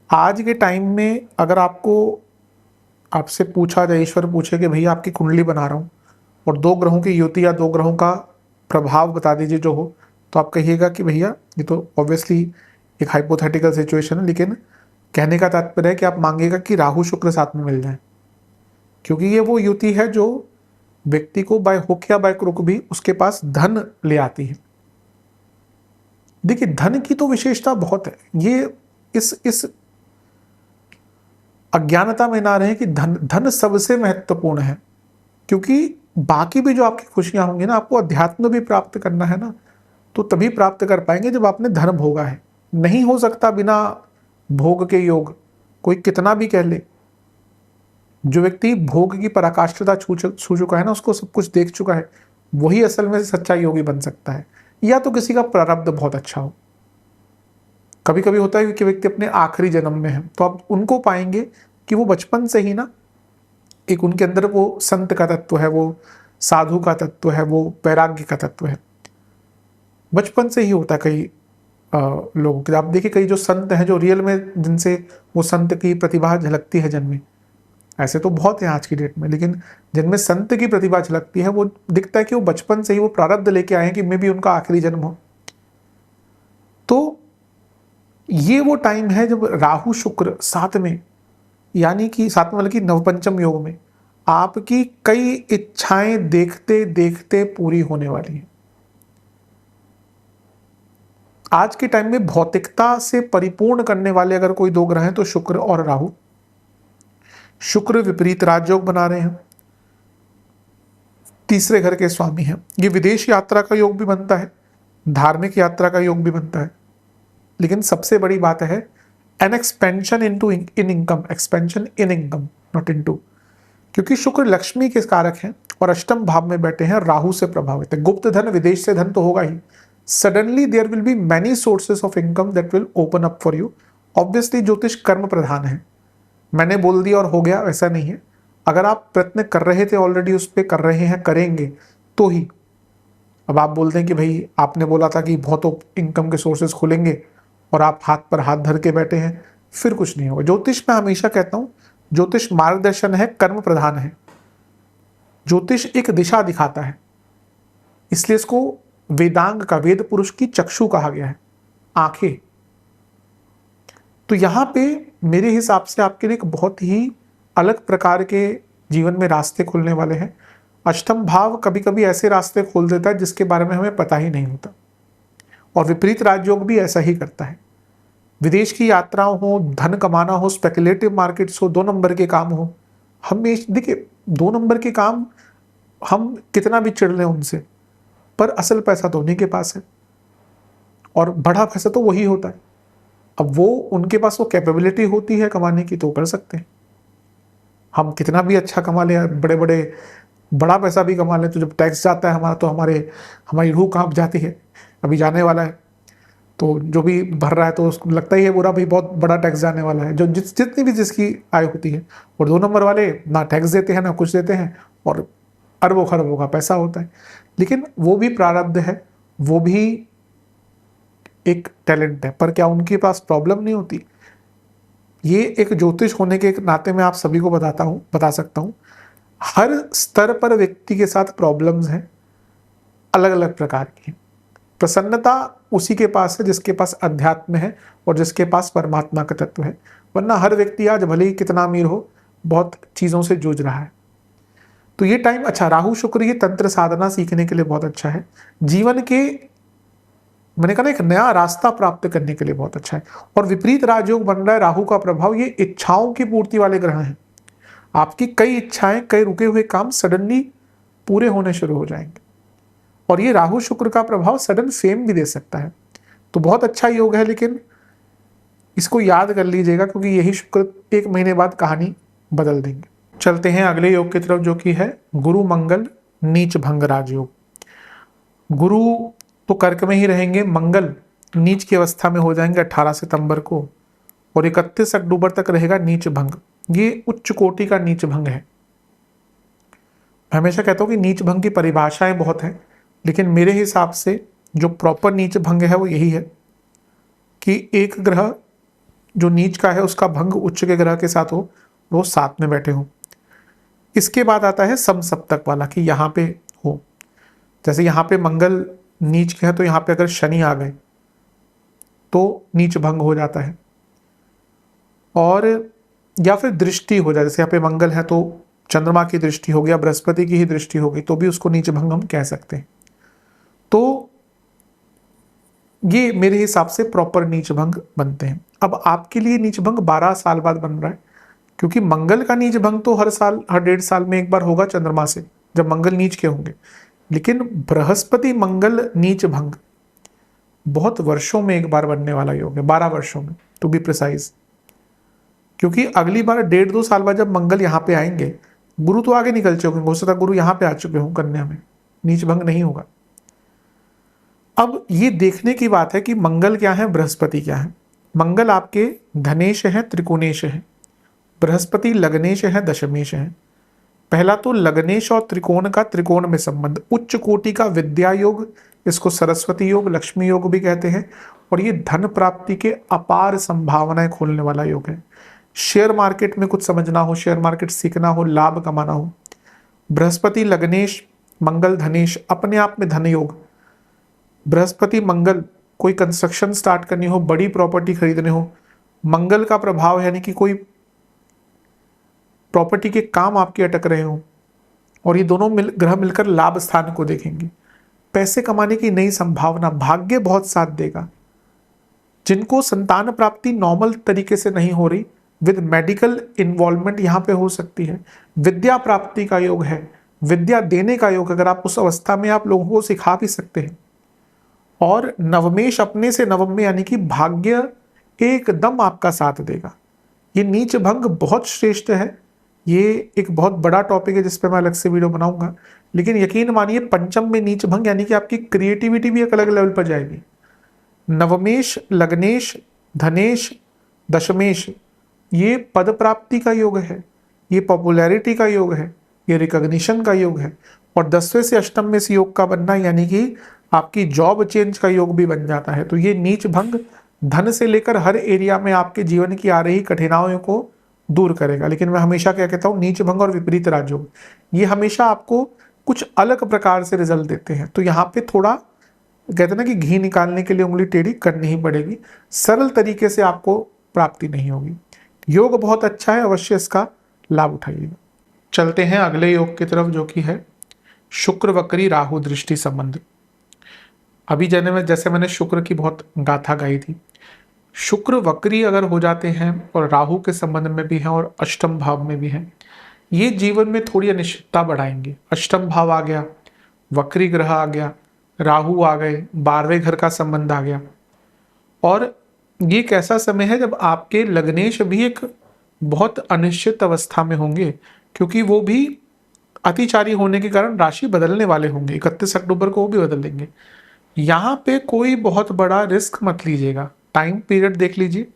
आज के टाइम में अगर आपसे पूछा जाए, ईश्वर पूछे कि भैया आपकी कुंडली बना रहा हूँ और 2 ग्रहों की युति या 2 ग्रहों का प्रभाव बता दीजिए जो हो, तो आप कहिएगा कि भैया ये तो ऑब्वियसली एक हाइपोथेटिकल सिचुएशन है, लेकिन कहने का तात्पर्य है कि आप मांगेगा कि राहु शुक्र साथ में मिल जाए, क्योंकि ये वो युति है जो व्यक्ति को बाय हुक या बाय क्रुक भी उसके पास धन ले आती है। देखिए, धन की तो विशेषता बहुत है, ये इस अज्ञानता में ना रहे कि धन सबसे महत्वपूर्ण है, क्योंकि बाकी भी जो आपकी खुशियां होंगी ना, आपको अध्यात्म भी प्राप्त करना है ना, तो तभी प्राप्त कर पाएंगे जब आपने धन भोगा है। नहीं हो सकता बिना भोग के योग, कोई कितना भी कह ले। जो व्यक्ति भोग की पराकाष्ठता छू चुका है ना, उसको सब कुछ देख चुका है, वही असल में सच्चा योगी बन सकता है, या तो किसी का प्रारब्ध बहुत अच्छा हो। कभी कभी होता है कि व्यक्ति अपने आखिरी जन्म में है, तो आप उनको पाएंगे कि वो बचपन से ही ना एक उनके अंदर वो संत का तत्व है, वो साधु का तत्व है, वो वैराग्य का तत्व है, बचपन से ही होता है। कई लोगों के आप देखिए, कई जो संत हैं जो रियल में जिनसे वो संत की प्रतिभा झलकती है जन्म में, ऐसे तो बहुत हैं आज की डेट में, लेकिन जिनमें संत की प्रतिभा झलकती है वो दिखता है कि वो बचपन से ही वो प्रारब्ध लेके आए हैं कि मैं भी उनका आखिरी जन्म हो। तो ये वो टाइम है जब राहु शुक्र साथ में, यानी कि साथ में मतलब कि नवपंचम योग में आपकी कई इच्छाएं देखते देखते पूरी होने वाली हैं। आज के टाइम में भौतिकता से परिपूर्ण करने वाले अगर कोई 2 ग्रह हैं तो शुक्र और राहु। शुक्र विपरीत राजयोग बना रहे हैं, तीसरे घर के स्वामी हैं। ये विदेश यात्रा का योग भी बनता है, धार्मिक यात्रा का योग भी बनता है, लेकिन सबसे बड़ी बात है N expansion in income, expansion in income, not into, क्योंकि शुक्र लक्ष्मी के कारक हैं और अष्टम भाव में बैठे हैं, राहु से प्रभावित है। गुप्त धन, विदेश से धन तो होगा ही। Suddenly there will be many sources of income that will open up for you. Obviously ज्योतिष कर्म प्रधान है, मैंने बोल दिया और हो गया ऐसा नहीं है। अगर आप प्रयत्न कर रहे थे ऑलरेडी, उस पर कर रहे हैं, करेंगे तो ही। अब आप बोलते हैं कि भाई आपने बोला था कि बहुत इनकम के सोर्सेस खुलेंगे और आप हाथ पर हाथ धर के बैठे हैं, फिर कुछ नहीं होगा। ज्योतिष में हमेशा कहता हूं, ज्योतिष मार्गदर्शन है, कर्म प्रधान है। ज्योतिष एक दिशा दिखाता है, इसलिए इसको वेदांग का, वेद पुरुष की चक्षु कहा गया है, आंखें। तो यहां पे मेरे हिसाब से आपके लिए एक बहुत ही अलग प्रकार के जीवन में रास्ते खुलने वाले हैं। अष्टम भाव कभी कभी ऐसे रास्ते खोल देता है जिसके बारे में हमें पता ही नहीं होता, और विपरीत राजयोग भी ऐसा ही करता है। विदेश की यात्राओं हो, धन कमाना हो, स्पेकुलेटिव मार्केट्स हो, 2 नंबर के काम हो, हमेशा देखिए 2 नंबर के काम हम कितना भी चिढ़ लें उनसे, पर असल पैसा तो उन्हीं के पास है और बड़ा पैसा तो वही होता है। अब वो उनके पास वो कैपेबिलिटी होती है कमाने की तो कर सकते हैं। हम कितना भी अच्छा कमा लें, बड़ा पैसा भी कमा लें, तो जब टैक्स जाता है हमारा, तो हमारी रूह कांप जाती है। अभी जाने वाला है तो जो भी भर रहा है तो उसको लगता ही है बुरा भाई बहुत बड़ा टैक्स जाने वाला है, जो जितनी भी जिसकी आय होती है। और 2 नंबर वाले ना टैक्स देते हैं ना कुछ देते हैं और अरबों खरबों का पैसा होता है। लेकिन वो भी प्रारब्ध है, वो भी एक टैलेंट है, पर क्या उनके पास प्रॉब्लम नहीं होती? ये एक ज्योतिष होने के नाते मैं आप सभी को बता सकता हूँ, हर स्तर पर व्यक्ति के साथ प्रॉब्लम्स हैं, अलग अलग प्रकार की। प्रसन्नता उसी के पास है जिसके पास अध्यात्म है और जिसके पास परमात्मा का तत्व है, वरना हर व्यक्ति आज भले ही कितना अमीर हो बहुत चीजों से जूझ रहा है। तो ये टाइम अच्छा, राहु शुक्र ये तंत्र साधना सीखने के लिए बहुत अच्छा है, जीवन के मैंने कहा ना एक नया रास्ता प्राप्त करने के लिए बहुत अच्छा है। और विपरीत राजयोग बन रहा है राहु का प्रभाव, ये इच्छाओं की पूर्ति वाले ग्रह हैं। आपकी कई इच्छाएं, कई रुके हुए काम सडनली पूरे होने शुरू हो जाएंगे। और ये राहु शुक्र का प्रभाव सडन फेम भी दे सकता है, तो बहुत अच्छा योग है। लेकिन इसको याद कर लीजिएगा क्योंकि यही शुक्र 1 महीने बाद कहानी बदल देंगे। चलते हैं अगले योग की तरफ जो कि है गुरु मंगल नीच भंग राजयोग। गुरु तो कर्क में ही रहेंगे, मंगल नीच की अवस्था में हो जाएंगे 18 सितंबर को और 31 अक्टूबर तक रहेगा नीच भंग। ये उच्च कोटि का नीच भंग है। मैं हमेशा कहता हूं कि नीच भंग की परिभाषाएं बहुत हैं, लेकिन मेरे हिसाब से जो प्रॉपर नीच भंग है वो यही है कि एक ग्रह जो नीच का है उसका भंग उच्च के ग्रह के साथ हो, वो साथ में बैठे हो। इसके बाद आता है समसप्तक वाला कि यहाँ पे हो, जैसे यहाँ पे मंगल नीच के है तो यहाँ पे अगर शनि आ गए तो नीच भंग हो जाता है। और या फिर दृष्टि हो जाए, जैसे यहाँ पे मंगल है तो चंद्रमा की दृष्टि हो गया, बृहस्पति की ही दृष्टि हो गई, तो भी उसको नीच भंग हम कह सकते हैं। तो ये मेरे हिसाब से प्रॉपर नीच भंग बनते हैं। अब आपके लिए नीच भंग 12 साल बाद बन रहा है, क्योंकि मंगल का नीच भंग तो हर साल, हर 1.5 साल में एक बार होगा चंद्रमा से, जब मंगल नीच के होंगे। लेकिन बृहस्पति मंगल नीच भंग बहुत वर्षों में एक बार बनने वाला योग है, 12 वर्षों में टू बी प्रिसाइज। क्योंकि अगली बार 1.5-2 साल बाद जब मंगल यहाँ पे आएंगे, गुरु तो आगे निकल चुके होंगे, हो सकता है गुरु यहाँ पे आ चुके हों कन्या में, नीच भंग नहीं होगा। अब ये देखने की बात है कि मंगल क्या है, बृहस्पति क्या है। मंगल आपके धनेश है, त्रिकोणेश है, बृहस्पति लग्नेश है, दशमेश है। पहला तो लग्नेश और त्रिकोण का त्रिकोण में संबंध, उच्च कोटि का विद्या योग, इसको सरस्वती योग, लक्ष्मी योग भी कहते हैं। और ये धन प्राप्ति के अपार संभावनाएं खोलने वाला योग है। शेयर मार्केट में कुछ समझना हो, शेयर मार्केट सीखना हो, लाभ कमाना हो, बृहस्पति लग्नेश मंगल धनेश अपने आप में धन योग। बृहस्पति मंगल कोई कंस्ट्रक्शन स्टार्ट करनी हो, बड़ी प्रॉपर्टी खरीदने हो, मंगल का प्रभाव यानी कि कोई प्रॉपर्टी के काम आपके अटक रहे हो, और ये दोनों ग्रह मिलकर लाभ स्थान को देखेंगे। पैसे कमाने की नई संभावना, भाग्य बहुत साथ देगा। जिनको संतान प्राप्ति नॉर्मल तरीके से नहीं हो रही, विद मेडिकल इन्वॉल्वमेंट यहाँ पे हो सकती है। विद्या प्राप्ति का योग है, विद्या देने का योग, अगर आप उस अवस्था में आप लोगों को सिखा भी सकते हैं। और नवमेश अपने से नवम में, यानी कि भाग्य एकदम आपका साथ देगा। ये नीच भंग बहुत श्रेष्ठ है, ये एक बहुत बड़ा टॉपिक है जिस पे मैं अलग से वीडियो बनाऊंगा। लेकिन यकीन मानिए पंचम में नीच भंग यानी कि आपकी क्रिएटिविटी भी एक अलग लेवल पर जाएगी। नवमेश, लग्नेश, धनेश, दशमेश ये पद प्राप्ति का योग है, ये पॉपुलैरिटी का योग है, ये रिकॉग्निशन का योग है। और 10वें से अष्टम में इस योग का बनना यानी कि आपकी जॉब चेंज का योग भी बन जाता है। तो ये नीच भंग धन से लेकर हर एरिया में आपके जीवन की आ रही कठिनाइयों को दूर करेगा। लेकिन मैं हमेशा क्या कहता हूँ, नीच भंग और विपरीत राजयोग ये हमेशा आपको कुछ अलग प्रकार से रिजल्ट देते हैं। तो यहाँ पे थोड़ा कहते हैं ना कि घी निकालने के लिए उंगली टेढ़ी करनी ही पड़ेगी, सरल तरीके से आपको प्राप्ति नहीं होगी। योग बहुत अच्छा है, अवश्य इसका लाभ उठाइएगा। चलते हैं अगले योग की तरफ जो कि है शुक्र वक्री राहु दृष्टि संबंध। अभी जैसे मैंने शुक्र की बहुत गाथा गाई थी, शुक्र वक्री अगर हो जाते हैं और राहु के संबंध में भी हैं और अष्टम भाव में भी हैं, ये जीवन में थोड़ी अनिश्चितता बढ़ाएंगे। अष्टम भाव आ गया, वक्री ग्रह आ गया, राहु आ गए, 12वें घर का संबंध आ गया। और ये एक ऐसा समय है जब आपके लग्नेश भी एक बहुत अनिश्चित अवस्था में होंगे, क्योंकि वो भी अतिचारी होने के कारण राशि बदलने वाले होंगे। 31 अक्टूबर को वो भी बदल देंगे। यहाँ पे कोई बहुत बड़ा रिस्क मत लीजिएगा, टाइम पीरियड देख लीजिए।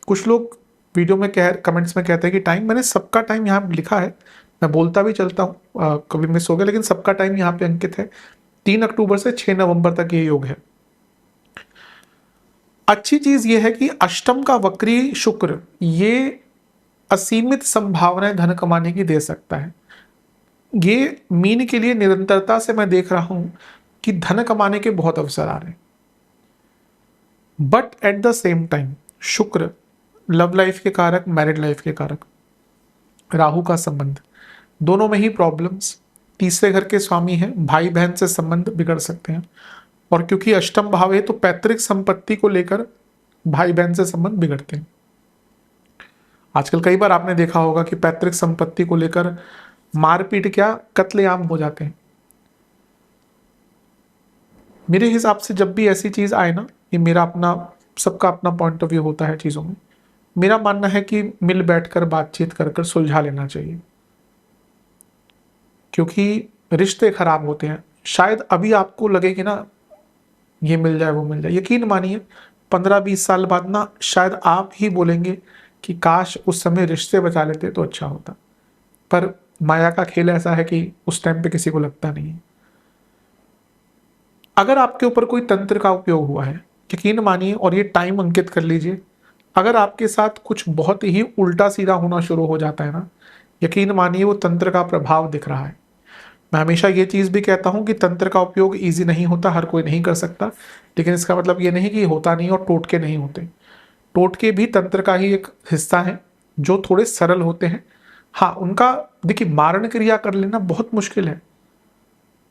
कुछ लोग वीडियो में कमेंट्स में कहते हैं कि टाइम, मैंने सबका टाइम यहाँ पे लिखा है, मैं बोलता भी चलता हूँ, कभी मिस हो गया, लेकिन सबका टाइम यहाँ पे अंकित है। 3 अक्टूबर से 6 नवंबर तक ये योग है। अच्छी चीज ये है कि अष्टम का वक्री शुक्र ये असीमित संभावनाएं धन कमाने की दे सकता है। ये मीन के लिए निरंतरता से मैं देख रहा हूं कि धन कमाने के बहुत अवसर आ रहे हैं। But at the same time शुक्र लव लाइफ के कारक, मैरिड लाइफ के कारक, राहु का संबंध, दोनों में ही प्रॉब्लम्स, तीसरे घर के स्वामी हैं, भाई बहन से संबंध बिगड़ सकते हैं। और क्योंकि अष्टम भाव है तो पैतृक संपत्ति को लेकर भाई बहन से संबंध बिगड़ते हैं। आजकल कई बार आपने देखा होगा कि पैतृक संपत्ति को लेकर मारपीट, क्या कत्लेआम हो जाते हैं। मेरे हिसाब से जब भी ऐसी चीज आए ना, ये मेरा अपना, सबका अपना पॉइंट ऑफ व्यू होता है चीजों में, मेरा मानना है कि मिल बैठकर बातचीत कर कर सुलझा लेना चाहिए, क्योंकि रिश्ते खराब होते हैं। शायद अभी आपको लगे कि ना ये मिल जाए वो मिल जाए, यकीन मानिए 15-20 साल बाद ना शायद आप ही बोलेंगे कि काश उस समय रिश्ते बचा लेते तो अच्छा होता। पर माया का खेल ऐसा है कि उस टाइम पे किसी को लगता नहीं है। अगर आपके ऊपर कोई तंत्र का उपयोग हुआ है, यकीन मानिए, और ये टाइम अंकित कर लीजिए, अगर आपके साथ कुछ बहुत ही उल्टा सीधा होना शुरू हो जाता है ना, यकीन मानिए वो तंत्र का प्रभाव दिख रहा है। मैं हमेशा ये चीज़ भी कहता हूँ कि तंत्र का उपयोग ईजी नहीं होता, हर कोई नहीं कर सकता, लेकिन इसका मतलब ये नहीं कि होता नहीं और टोटके नहीं होते। टोटके भी तंत्र का ही एक हिस्सा है, जो थोड़े सरल होते हैं। हाँ, उनका देखिए मारण क्रिया कर लेना बहुत मुश्किल है।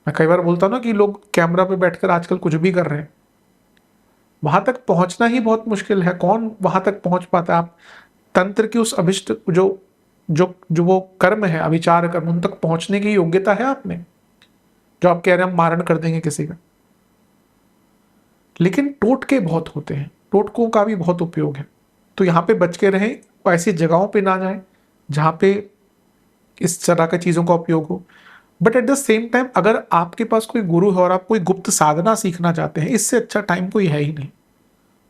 मैं कई बार बोलता हूँ ना कि लोग कैमरा पे बैठकर आजकल कुछ भी कर रहे हैं, वहां तक पहुंचना ही बहुत मुश्किल है। कौन वहां तक पहुंच पाता है? आप तंत्र की उस अभिष्ट जो जो जो वो कर्म है, अभिचार कर्म, उन तक पहुंचने की योग्यता है आप में, जो आप कह रहे हैं हम मारण कर देंगे किसी का। लेकिन टोटके बहुत होते हैं, टोटकों का भी बहुत उपयोग है। तो यहाँ पे बच के रहें, ऐसी जगहों पे ना जाएं जहाँ पे इस तरह की चीज़ों का उपयोग हो। But at the same time अगर आपके पास कोई गुरु है और आप कोई गुप्त साधना सीखना चाहते हैं, इससे अच्छा टाइम कोई है ही नहीं।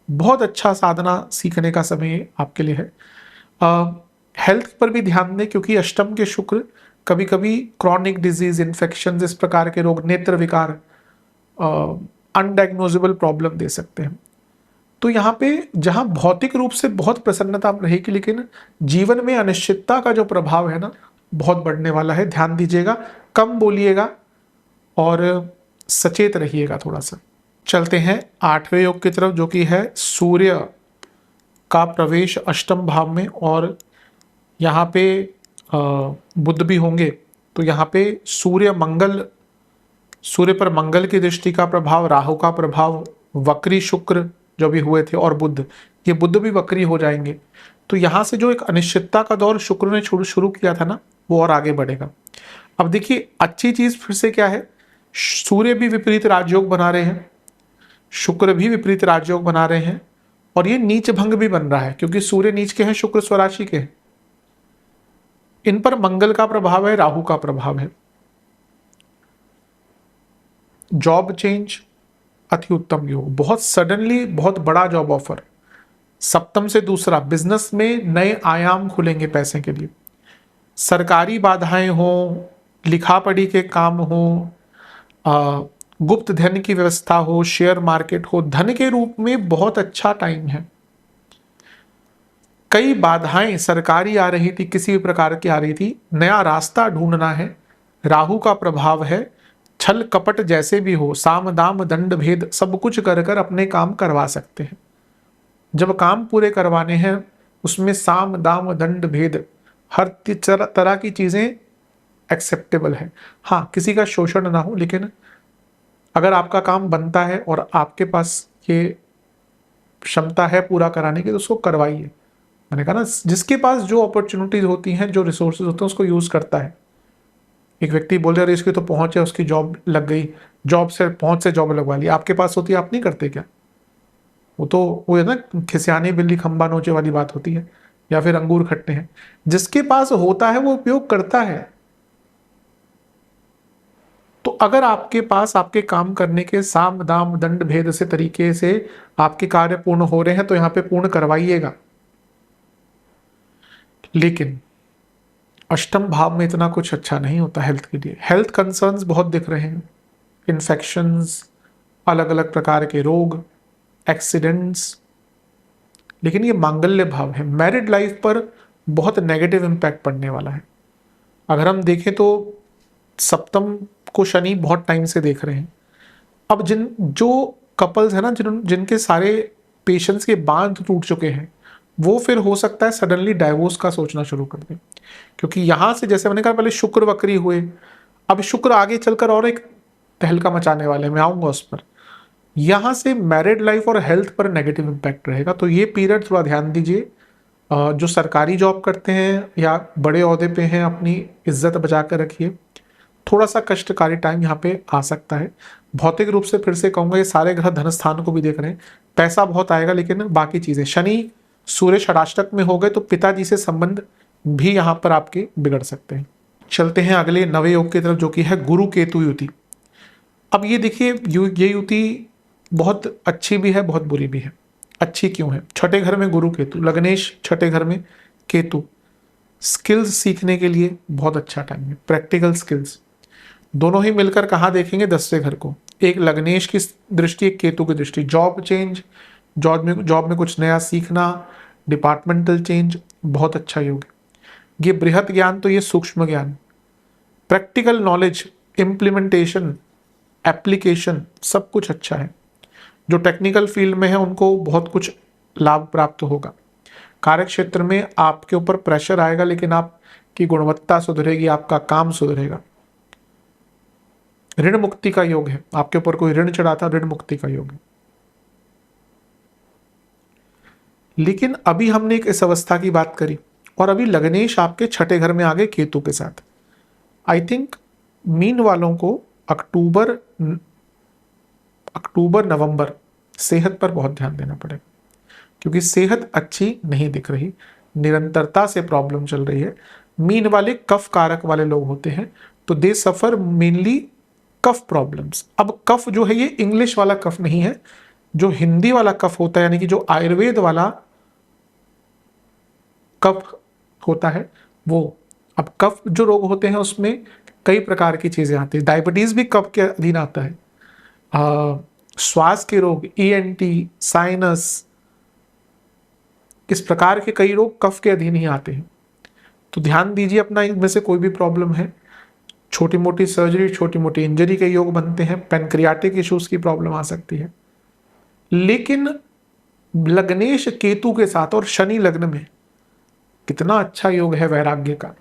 बहुत अच्छा साधना सीखने का समय आपके लिए है। हेल्थ पर भी ध्यान दें, क्योंकि अष्टम के शुक्र कभी कभी क्रॉनिक डिजीज, इन्फेक्शन, इस प्रकार के रोग, नेत्र विकार, अनडायग्नोजेबल प्रॉब्लम दे सकते हैं। तो यहाँ पे जहाँ भौतिक रूप से बहुत प्रसन्नता रहेगी, लेकिन जीवन में अनिश्चितता का जो प्रभाव है ना, बहुत बढ़ने वाला है। ध्यान दीजिएगा, कम बोलिएगा और सचेत रहिएगा थोड़ा सा। चलते हैं 8वें योग की तरफ, जो कि है सूर्य का प्रवेश अष्टम भाव में, और यहाँ पे बुध भी होंगे। तो यहाँ पे सूर्य पर मंगल की दृष्टि का प्रभाव, राहु का प्रभाव, वक्री शुक्र जो भी हुए थे, और बुध, ये बुध भी वक्री हो जाएंगे। तो यहाँ से जो एक अनिश्चितता का दौर शुक्र ने शुरू किया था ना, वो और आगे बढ़ेगा। अब देखिए अच्छी चीज फिर से क्या है, सूर्य भी विपरीत राजयोग बना रहे हैं, शुक्र भी विपरीत राजयोग बना रहे हैं, और ये नीच भंग भी बन रहा है, क्योंकि सूर्य नीच के हैं, शुक्र स्वराशि के हैं। इन पर मंगल का प्रभाव है, राहु का प्रभाव है। जॉब चेंज अति उत्तम योग, बहुत सडनली बहुत बड़ा जॉब ऑफर, सप्तम से दूसरा, बिजनेस में नए आयाम खुलेंगे पैसे के लिए। सरकारी बाधाएं हो, लिखा पढ़ी के काम हो, गुप्त धन की व्यवस्था हो, शेयर मार्केट हो, धन के रूप में बहुत अच्छा टाइम है। कई बाधाएं सरकारी आ रही थी, किसी भी प्रकार की आ रही थी, नया रास्ता ढूंढना है। राहु का प्रभाव है, छल कपट जैसे भी हो, साम दाम दंड भेद सब कुछ कर कर अपने काम करवा सकते हैं। जब काम पूरे करवाने हैं, उसमें साम दाम दंड भेद हर तरह की चीजें एक्सेप्टेबल है। हाँ, किसी का शोषण ना हो, लेकिन अगर आपका काम बनता है और आपके पास ये क्षमता है पूरा कराने की, तो उसको करवाइए। मैंने कहा ना, जिसके पास जो अपॉर्चुनिटीज होती हैं, जो रिसोर्सेज होते हैं, उसको यूज करता है। एक व्यक्ति बोल रहे इसकी तो पहुंच है, उसकी जॉब लग गई, जॉब से पहुंच से जॉब लगवा ली, आपके पास होती है, आप नहीं करते क्या? वो है ना, खिसियानी बिल्ली खंबा नोचे वाली बात होती है, या फिर अंगूर खट्टे हैं। जिसके पास होता है वो उपयोग करता है। तो अगर आपके पास आपके काम करने के साम दाम दंड भेद से तरीके से आपके कार्य पूर्ण हो रहे हैं तो यहां पे पूर्ण करवाइएगा। लेकिन अष्टम भाव में इतना कुछ अच्छा नहीं होता हेल्थ के लिए। हेल्थ कंसर्न्स बहुत दिख रहे हैं, इन्फेक्शंस, अलग अलग प्रकार के रोग, एक्सीडेंट्स। लेकिन ये मांगल्य भाव है, मैरिड लाइफ पर बहुत नेगेटिव इम्पैक्ट पड़ने वाला है। अगर हम देखें तो सप्तम को शनि बहुत टाइम से देख रहे हैं। अब जो कपल्स है ना, जिनके सारे पेशेंस के बांध टूट चुके हैं, वो फिर हो सकता है सडनली डाइवोर्स का सोचना शुरू कर दें। क्योंकि यहां से जैसे मैंने कहा पहले शुक्र वक्री हुए, अब शुक्र आगे चलकर और एक तहलका मचाने वाले हैं, मैं आऊंगा उस पर। यहां से मैरिड लाइफ और हेल्थ पर नेगेटिव इम्पैक्ट रहेगा, तो ये पीरियड थोड़ा ध्यान दीजिए। जो सरकारी जॉब करते हैं या बड़े ओहदे पे हैं, अपनी इज्जत बचा कर रखिए। थोड़ा सा कष्टकारी टाइम यहाँ पे आ सकता है। भौतिक रूप से फिर से कहूंगा, ये सारे ग्रह धन स्थान को भी देख रहे हैं, पैसा बहुत आएगा, लेकिन बाकी चीजें, शनि सूर्य षडाष्टक में हो गए तो पिताजी से संबंध भी यहाँ पर आपके बिगड़ सकते हैं। चलते हैं अगले नवे योग की तरफ, जो कि है गुरु केतु युति। अब ये देखिए, ये युति बहुत अच्छी भी है, बहुत बुरी भी है। अच्छी क्यों है? छठे घर में गुरु केतु, लग्नेश छठे घर में केतु, स्किल्स सीखने के लिए बहुत अच्छा टाइम है। प्रैक्टिकल स्किल्स दोनों ही मिलकर कहाँ देखेंगे? 10वें घर को। एक लग्नेश की दृष्टि, एक केतु की दृष्टि। जॉब चेंज, जॉब में कुछ नया सीखना, डिपार्टमेंटल चेंज, बहुत अच्छा योग है। ये बृहत ज्ञान तो ये सूक्ष्म ज्ञान, प्रैक्टिकल नॉलेज, इम्प्लीमेंटेशन, एप्लीकेशन, सब कुछ अच्छा है। जो टेक्निकल फील्ड में है उनको बहुत कुछ लाभ प्राप्त होगा। कार्य क्षेत्र में आपके ऊपर प्रेशर आएगा, लेकिन आपकी गुणवत्ता सुधरेगी, आपका काम सुधरेगा। ऋण मुक्ति का योग है, आपके ऊपर कोई ऋण चढ़ा था, ऋण मुक्ति का योग है। लेकिन अभी हमने एक इस अवस्था की बात करी, और अभी लग्नेश आपके छठे घर में आ गए केतु के साथ। आई थिंक मीन वालों को अक्टूबर नवंबर सेहत पर बहुत ध्यान देना पड़ेगा, क्योंकि सेहत अच्छी नहीं दिख रही, निरंतरता से प्रॉब्लम चल रही है। मीन वाले कफ कारक वाले लोग होते हैं, तो दे सफर मेनली कफ प्रॉब्लम्स। अब कफ जो है ये इंग्लिश वाला कफ नहीं है, जो हिंदी वाला कफ होता है, यानी कि जो आयुर्वेद वाला कफ होता है वो। अब कफ जो रोग होते हैं उसमें कई प्रकार की चीजें आती है। डायबिटीज भी कफ के अधीन आता है। श्वास के रोग, ईएनटी, साइनस, इस प्रकार के कई रोग कफ के अधीन ही आते हैं। तो ध्यान दीजिए अपना, इनमें से कोई भी प्रॉब्लम है, छोटी मोटी सर्जरी, छोटी मोटी इंजरी के योग बनते हैं। पैनक्रियाटिक इश्यूज की प्रॉब्लम आ सकती है। लेकिन लग्नेश केतु के साथ और शनि लग्न में कितना अच्छा योग है वैराग्य का।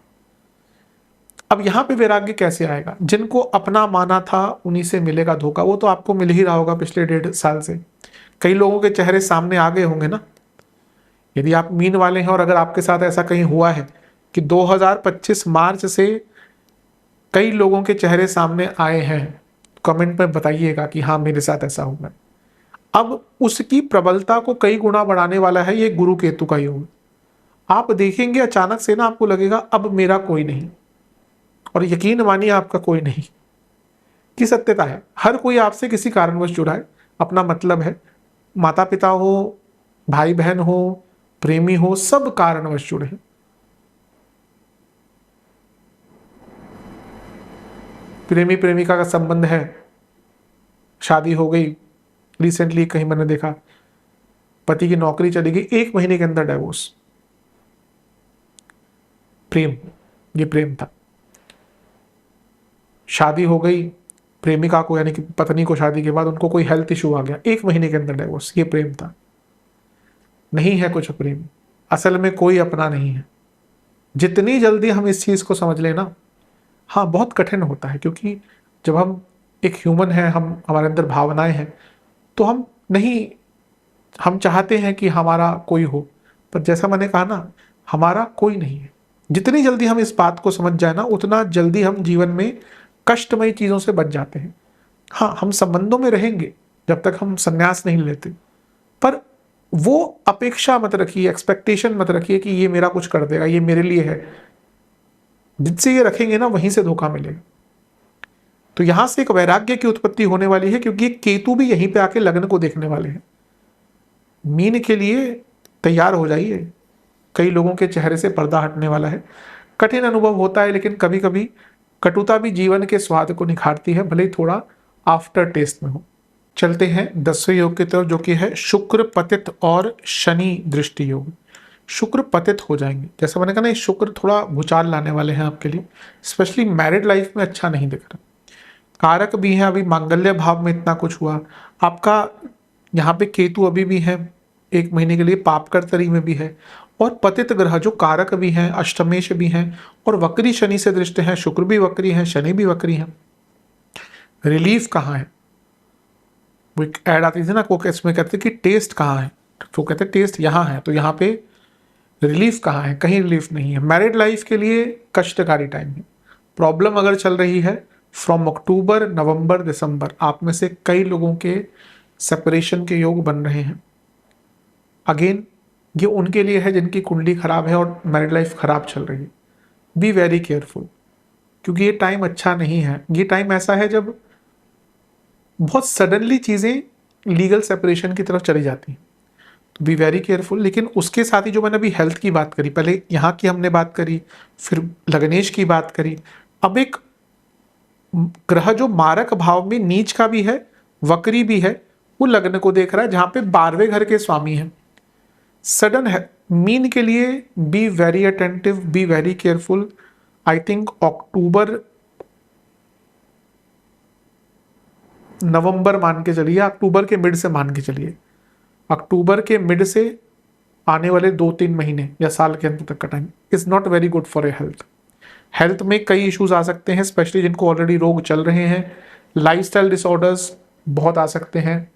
अब यहां पे वैराग्य कैसे आएगा? जिनको अपना माना था उन्हीं से मिलेगा धोखा। वो तो आपको मिल ही रहा होगा पिछले 1.5 साल से। कई लोगों के चेहरे सामने आ गए होंगे ना। यदि आप मीन वाले हैं और अगर आपके साथ ऐसा कहीं हुआ है कि 2025 मार्च से कई लोगों के चेहरे सामने आए हैं, कमेंट में बताइएगा कि हाँ मेरे साथ ऐसा हुआ। अब उसकी प्रबलता को कई गुना बढ़ाने वाला है ये गुरु केतु का योग। आप देखेंगे अचानक से ना, आपको लगेगा अब मेरा कोई नहीं, और यकीन मानिए आपका कोई नहीं की सत्यता है। हर कोई आपसे किसी कारणवश जुड़ा है, अपना मतलब है। माता पिता हो, भाई बहन हो, प्रेमी हो, सब कारणवश जुड़े हैं। प्रेमी प्रेमिका का संबंध है, शादी हो गई, रिसेंटली कहीं मैंने देखा पति की नौकरी चली गई, 1 महीने के अंदर डाइवोर्स। प्रेम, ये प्रेम था। शादी हो गई प्रेमिका को, यानी कि पत्नी को, शादी के बाद उनको कोई हेल्थ इशू आ गया, 1 महीने के अंदर डाइवोर्स। ये प्रेम था। नहीं है कुछ प्रेम, असल में कोई अपना नहीं है। जितनी जल्दी हम इस चीज को समझ लेना, हाँ बहुत कठिन होता है, क्योंकि जब हम एक ह्यूमन है, हम हमारे अंदर भावनाएं हैं, तो हम चाहते हैं कि हमारा कोई हो, पर जैसा मैंने कहा ना, हमारा कोई नहीं है। जितनी जल्दी हम इस बात को समझ जाए ना, उतना जल्दी हम जीवन में कष्टमयी चीजों से बच जाते हैं। हाँ, हम संबंधों में रहेंगे जब तक हम संन्यास नहीं लेते, पर वो अपेक्षा मत रखिए, एक्सपेक्टेशन मत रखिए कि ये मेरा कुछ कर देगा, ये मेरे लिए है। जिससे ये रखेंगे ना, वहीं से धोखा मिलेगा। तो यहां से एक वैराग्य की उत्पत्ति होने वाली है, क्योंकि केतु भी यहीं पे आके लग्न को देखने वाले हैं। मीन के लिए तैयार हो जाइए, कई लोगों के चेहरे से पर्दा हटने वाला है। कठिन अनुभव होता है, लेकिन कभी कभी कटुता भी जीवन के स्वाद को निखारती है, भले ही थोड़ा आफ्टर टेस्ट में हो। चलते हैं 10वें योग की तरफ, जो कि है शुक्र पतित और शनि दृष्टि योग। शुक्र पतित हो जाएंगे, जैसा मैंने कहा ना, शुक्र थोड़ा भूचाल लाने वाले हैं आपके लिए, स्पेशली मैरिड लाइफ में अच्छा नहीं दिख रहा। कारक भी है, अभी मांगल्य भाव में इतना कुछ हुआ आपका, यहाँ पे केतु अभी भी है 1 महीने के लिए, पापकर्तरी में भी है, और पतित ग्रह जो कारक भी हैं, अष्टमेश भी हैं, और वक्री शनि से दृष्टि है, शुक्र भी वक्री है, शनि भी वक्री है। रिलीफ कहाँ है? वो एक ऐड आती थी ना, को इसमें कहते कि टेस्ट कहाँ है, तो कहते टेस्ट यहाँ है, तो यहाँ पे रिलीफ कहाँ है? कहीं रिलीफ नहीं है। मैरिड लाइफ के लिए कष्टकारी टाइम है। प्रॉब्लम अगर चल रही है फ्रॉम अक्टूबर, नवंबर, दिसंबर, आप में से कई लोगों के सेपरेशन के योग बन रहे हैं। अगेन ये उनके लिए है जिनकी कुंडली खराब है और मैरिड लाइफ खराब चल रही है। बी वेरी केयरफुल, क्योंकि ये टाइम अच्छा नहीं है। ये टाइम ऐसा है जब बहुत सडनली चीज़ें लीगल सेपरेशन की तरफ चली जाती हैं, तो बी वेरी केयरफुल। लेकिन उसके साथ ही जो मैंने अभी हेल्थ की बात करी, पहले यहाँ की हमने बात करी, फिर लग्नेश की बात करी, अब एक ग्रह जो मारक भाव में नीच का भी है, वक्री भी है, वो लग्न को देख रहा है, जहां पे 12वें घर के स्वामी हैं। सडन है मीन के लिए be very attentive, be very careful. I think अक्टूबर नवंबर मान के चलिए, अक्टूबर के मिड से मान के चलिए, अक्टूबर के मिड से आने वाले 2-3 महीने या साल के अंत तक का time is not very good for a health. Health में कई इश्यूज आ सकते हैं, स्पेशली जिनको ऑलरेडी रोग चल रहे हैं। लाइफस्टाइल डिसऑर्डर्स बहुत आ सकते हैं,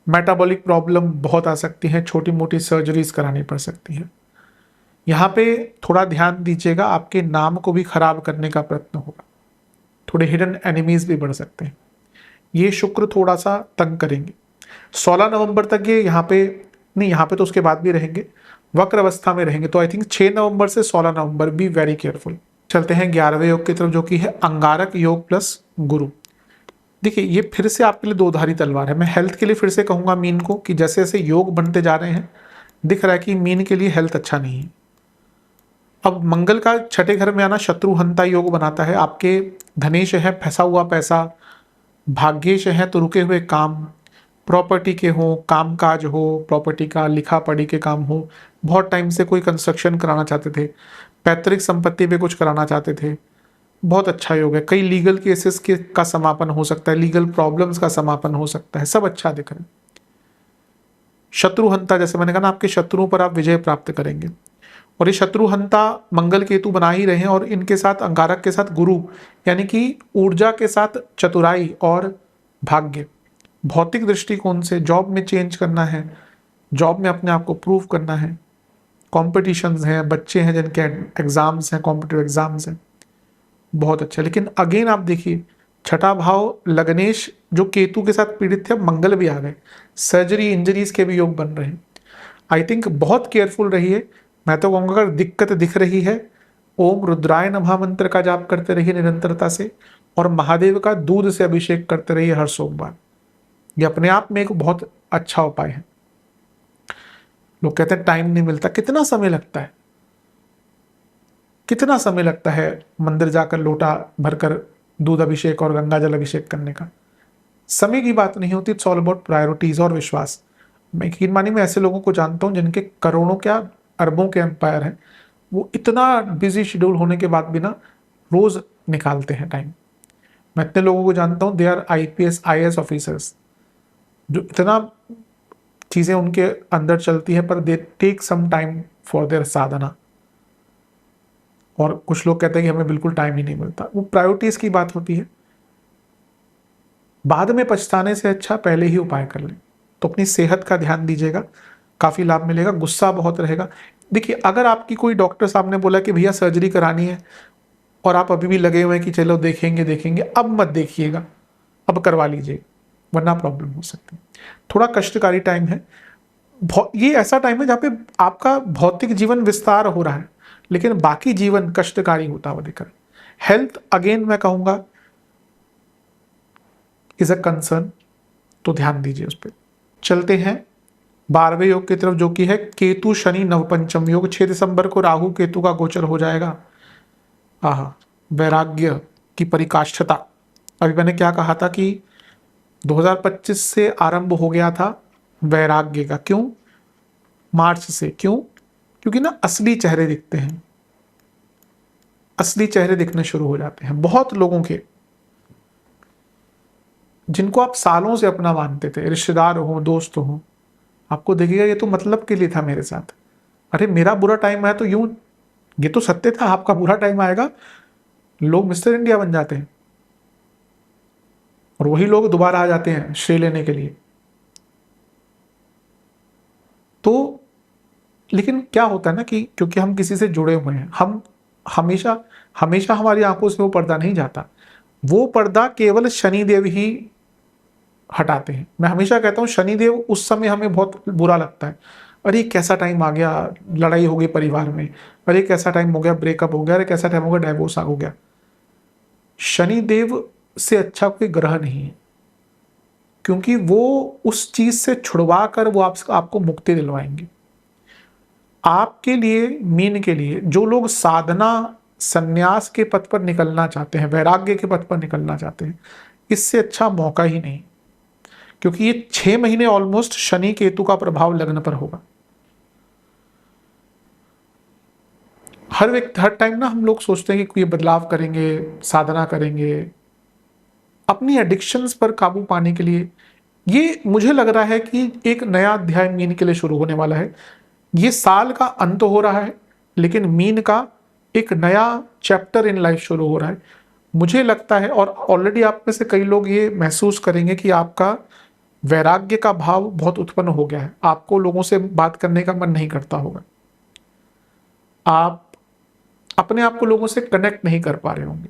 मेटाबॉलिक प्रॉब्लम बहुत आ सकती हैं, छोटी मोटी सर्जरीज करानी पड़ सकती हैं। यहाँ पे थोड़ा ध्यान दीजिएगा, आपके नाम को भी खराब करने का प्रयत्न होगा, थोड़े हिडन एनिमीज भी बढ़ सकते हैं। ये शुक्र थोड़ा सा तंग करेंगे। 16 नवंबर तक ये यहाँ पे नहीं, यहाँ पे तो उसके बाद भी रहेंगे, वक्र अवस्था में रहेंगे। तो आई थिंक 6 नवंबर से 16 नवंबर बी वेरी केयरफुल। चलते हैं 11वें योग की तरफ, जो कि है अंगारक योग प्लस गुरु। देखिए ये फिर से आपके लिए दोधारी तलवार है। मैं हेल्थ के लिए फिर से कहूंगा मीन को, कि जैसे जैसे योग बनते जा रहे हैं, दिख रहा है कि मीन के लिए हेल्थ अच्छा नहीं है। अब मंगल का 6ठे घर में आना शत्रुहंता योग बनाता है। आपके धनेश है फंसा हुआ पैसा, भाग्येश है तो रुके हुए काम, प्रॉपर्टी के हो, काम काज हो, प्रॉपर्टी का लिखा पढ़ी के काम हो, बहुत टाइम से कोई कंस्ट्रक्शन कराना चाहते थे, पैतृक संपत्ति पे कुछ कराना चाहते थे, बहुत अच्छा योग है। कई लीगल केसेस के का समापन हो सकता है, लीगल प्रॉब्लम्स का समापन हो सकता है, सब अच्छा दिख रहा है। शत्रुहंता, जैसे मैंने कहा ना, आपके शत्रुओं पर आप विजय प्राप्त करेंगे। और ये शत्रुहंता मंगल केतु बना ही रहे हैं, और इनके साथ अंगारक के साथ गुरु, यानी कि ऊर्जा के साथ चतुराई और भाग्य। भौतिक दृष्टिकोण से जॉब में चेंज करना है, जॉब में अपने आप को प्रूव करना है, कॉम्पिटिशन्स हैं, बच्चे हैं जिनके एग्जाम्स हैं, कॉम्पिटिटिव एग्जाम्स हैं, बहुत अच्छा। लेकिन अगेन आप देखिए, 6ठा भाव लग्नेश जो केतु के साथ पीड़ित थे, अब मंगल भी आ गए, सर्जरी इंजरीज के भी योग बन रहे हैं। आई थिंक बहुत केयरफुल रहिए। मैं तो कहूँगा अगर दिक्कत दिख रही है, ओम रुद्राय नमः मंत्र का जाप करते रहिए निरंतरता से, और महादेव का दूध से अभिषेक करते रहिए हर सोमवार। ये अपने आप में एक बहुत अच्छा उपाय है। लोग कहते हैं टाइम नहीं मिलता, कितना समय लगता है, कितना समय लगता है मंदिर जाकर लोटा भरकर दूध अभिषेक और गंगा जल अभिषेक करने का। समय की बात नहीं होती, इट्स ऑल अबाउट प्रायोरिटीज और विश्वास। मैं यकीन मानी, मैं ऐसे लोगों को जानता हूं जिनके करोड़ों क्या अरबों के एम्पायर हैं, वो इतना बिजी शेड्यूल होने के बाद भी ना रोज निकालते हैं टाइम। मैं इतने लोगों को जानता हूँ, they are IPS IAS officers, जो इतना चीज़ें उनके अंदर चलती है, पर they take some time for their sadhana. और कुछ लोग कहते हैं कि हमें बिल्कुल टाइम ही नहीं मिलता। वो प्रायोरिटीज की बात होती है। बाद में पछताने से अच्छा पहले ही उपाय कर लें। तो अपनी सेहत का ध्यान दीजिएगा, काफ़ी लाभ मिलेगा। गुस्सा बहुत रहेगा। देखिए, अगर आपकी कोई डॉक्टर साहब ने बोला कि भैया सर्जरी करानी है, और आप अभी भी लगे हुए हैं कि चलो देखेंगे देखेंगे, अब मत देखिएगा, अब करवा लीजिए, वरना प्रॉब्लम हो सकती है। थोड़ा कष्टकारी टाइम है। ये ऐसा टाइम है जहाँ पे आपका भौतिक जीवन विस्तार हो रहा है, लेकिन बाकी जीवन कष्टकारी होता हुआ दिख रहा है। हेल्थ अगेन मैं कहूँगा इज अ कंसर्न, तो ध्यान दीजिए उस पर। चलते हैं 12वें योग की तरफ, जो कि है केतु शनि नवपंचम योग। 6 दिसंबर को राहु केतु का गोचर हो जाएगा। आहा, वैराग्य की परिकाष्ठता। अभी मैंने क्या कहा था कि 2025 से आरंभ हो गया था वैराग्य का। क्यों? मार्च से। क्यों? क्योंकि ना असली चेहरे दिखते हैं, असली चेहरे दिखने शुरू हो जाते हैं बहुत लोगों के, जिनको आप सालों से अपना मानते थे, रिश्तेदार हो, दोस्त हो। आपको देखिएगा ये तो मतलब के लिए था मेरे साथ। अरे मेरा बुरा टाइम आया तो यूं, ये तो सत्य था, आपका बुरा टाइम आएगा, लोग मिस्टर इंडिया बन जाते हैं और वही लोग दोबारा आ जाते हैं श्रेय लेने के लिए। तो लेकिन क्या होता है ना कि क्योंकि हम किसी से जुड़े हुए हैं, हम हमेशा हमेशा हमारी आंखों से वो पर्दा नहीं जाता। वो पर्दा केवल शनिदेव ही हटाते हैं। मैं हमेशा कहता हूँ शनिदेव उस समय हमें बहुत बुरा लगता है, अरे कैसा टाइम आ गया, लड़ाई हो गई परिवार में, अरे कैसा टाइम हो गया, ब्रेकअप हो गया, अरे कैसा टाइम हो गया, डाइवोर्स हो गया। शनिदेव से अच्छा कोई ग्रह नहीं है, क्योंकि वो उस चीज से छुड़वा कर वो आपको मुक्ति दिलवाएंगे। आपके लिए, मीन के लिए, जो लोग साधना संन्यास के पथ पर निकलना चाहते हैं, वैराग्य के पथ पर निकलना चाहते हैं, इससे अच्छा मौका ही नहीं। क्योंकि ये 6 महीने ऑलमोस्ट शनि केतु का प्रभाव लग्न पर होगा। हर व्यक्ति, हर टाइम ना हम लोग सोचते हैं कि कोई बदलाव करेंगे, साधना करेंगे अपनी एडिक्शंस पर काबू पाने के लिए। ये मुझे लग रहा है कि एक नया अध्याय मीन के लिए शुरू होने वाला है। ये साल का अंत हो रहा है, लेकिन मीन का एक नया चैप्टर इन लाइफ शुरू हो रहा है। मुझे लगता है, और ऑलरेडी आप में से कई लोग ये महसूस करेंगे कि आपका वैराग्य का भाव बहुत उत्पन्न हो गया है। आपको लोगों से बात करने का मन नहीं करता होगा, आप अपने आप को लोगों से कनेक्ट नहीं कर पा रहे होंगे।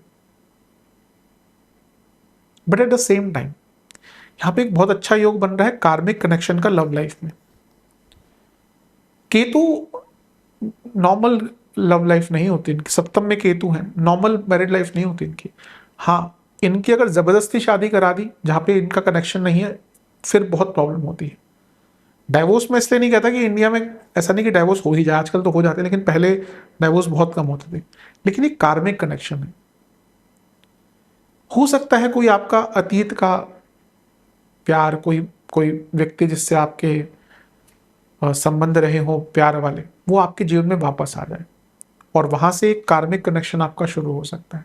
But at the same time यहां पे एक बहुत अच्छा योग बन रहा है कार्मिक कनेक्शन का लव लाइफ में। केतु नॉर्मल लव लाइफ नहीं होती इनकी, सप्तम में केतु है, नॉर्मल मैरिड लाइफ नहीं होती इनकी। हाँ, इनकी अगर जबरदस्ती शादी करा दी जहां पे इनका कनेक्शन नहीं है, फिर बहुत प्रॉब्लम होती है। डाइवोर्स में इसलिए नहीं कहता कि इंडिया में ऐसा नहीं कि डाइवोर्स हो ही जाए, आजकल तो हो जाते हैं, लेकिन पहले डाइवोर्स बहुत कम होते थे। लेकिन एक कार्मिक कनेक्शन है। हो सकता है कोई आपका अतीत का प्यार, कोई कोई व्यक्ति जिससे आपके संबंध रहे हो प्यार वाले, वो आपके जीवन में वापस आ जाए और वहां से एक कार्मिक कनेक्शन आपका शुरू हो सकता है।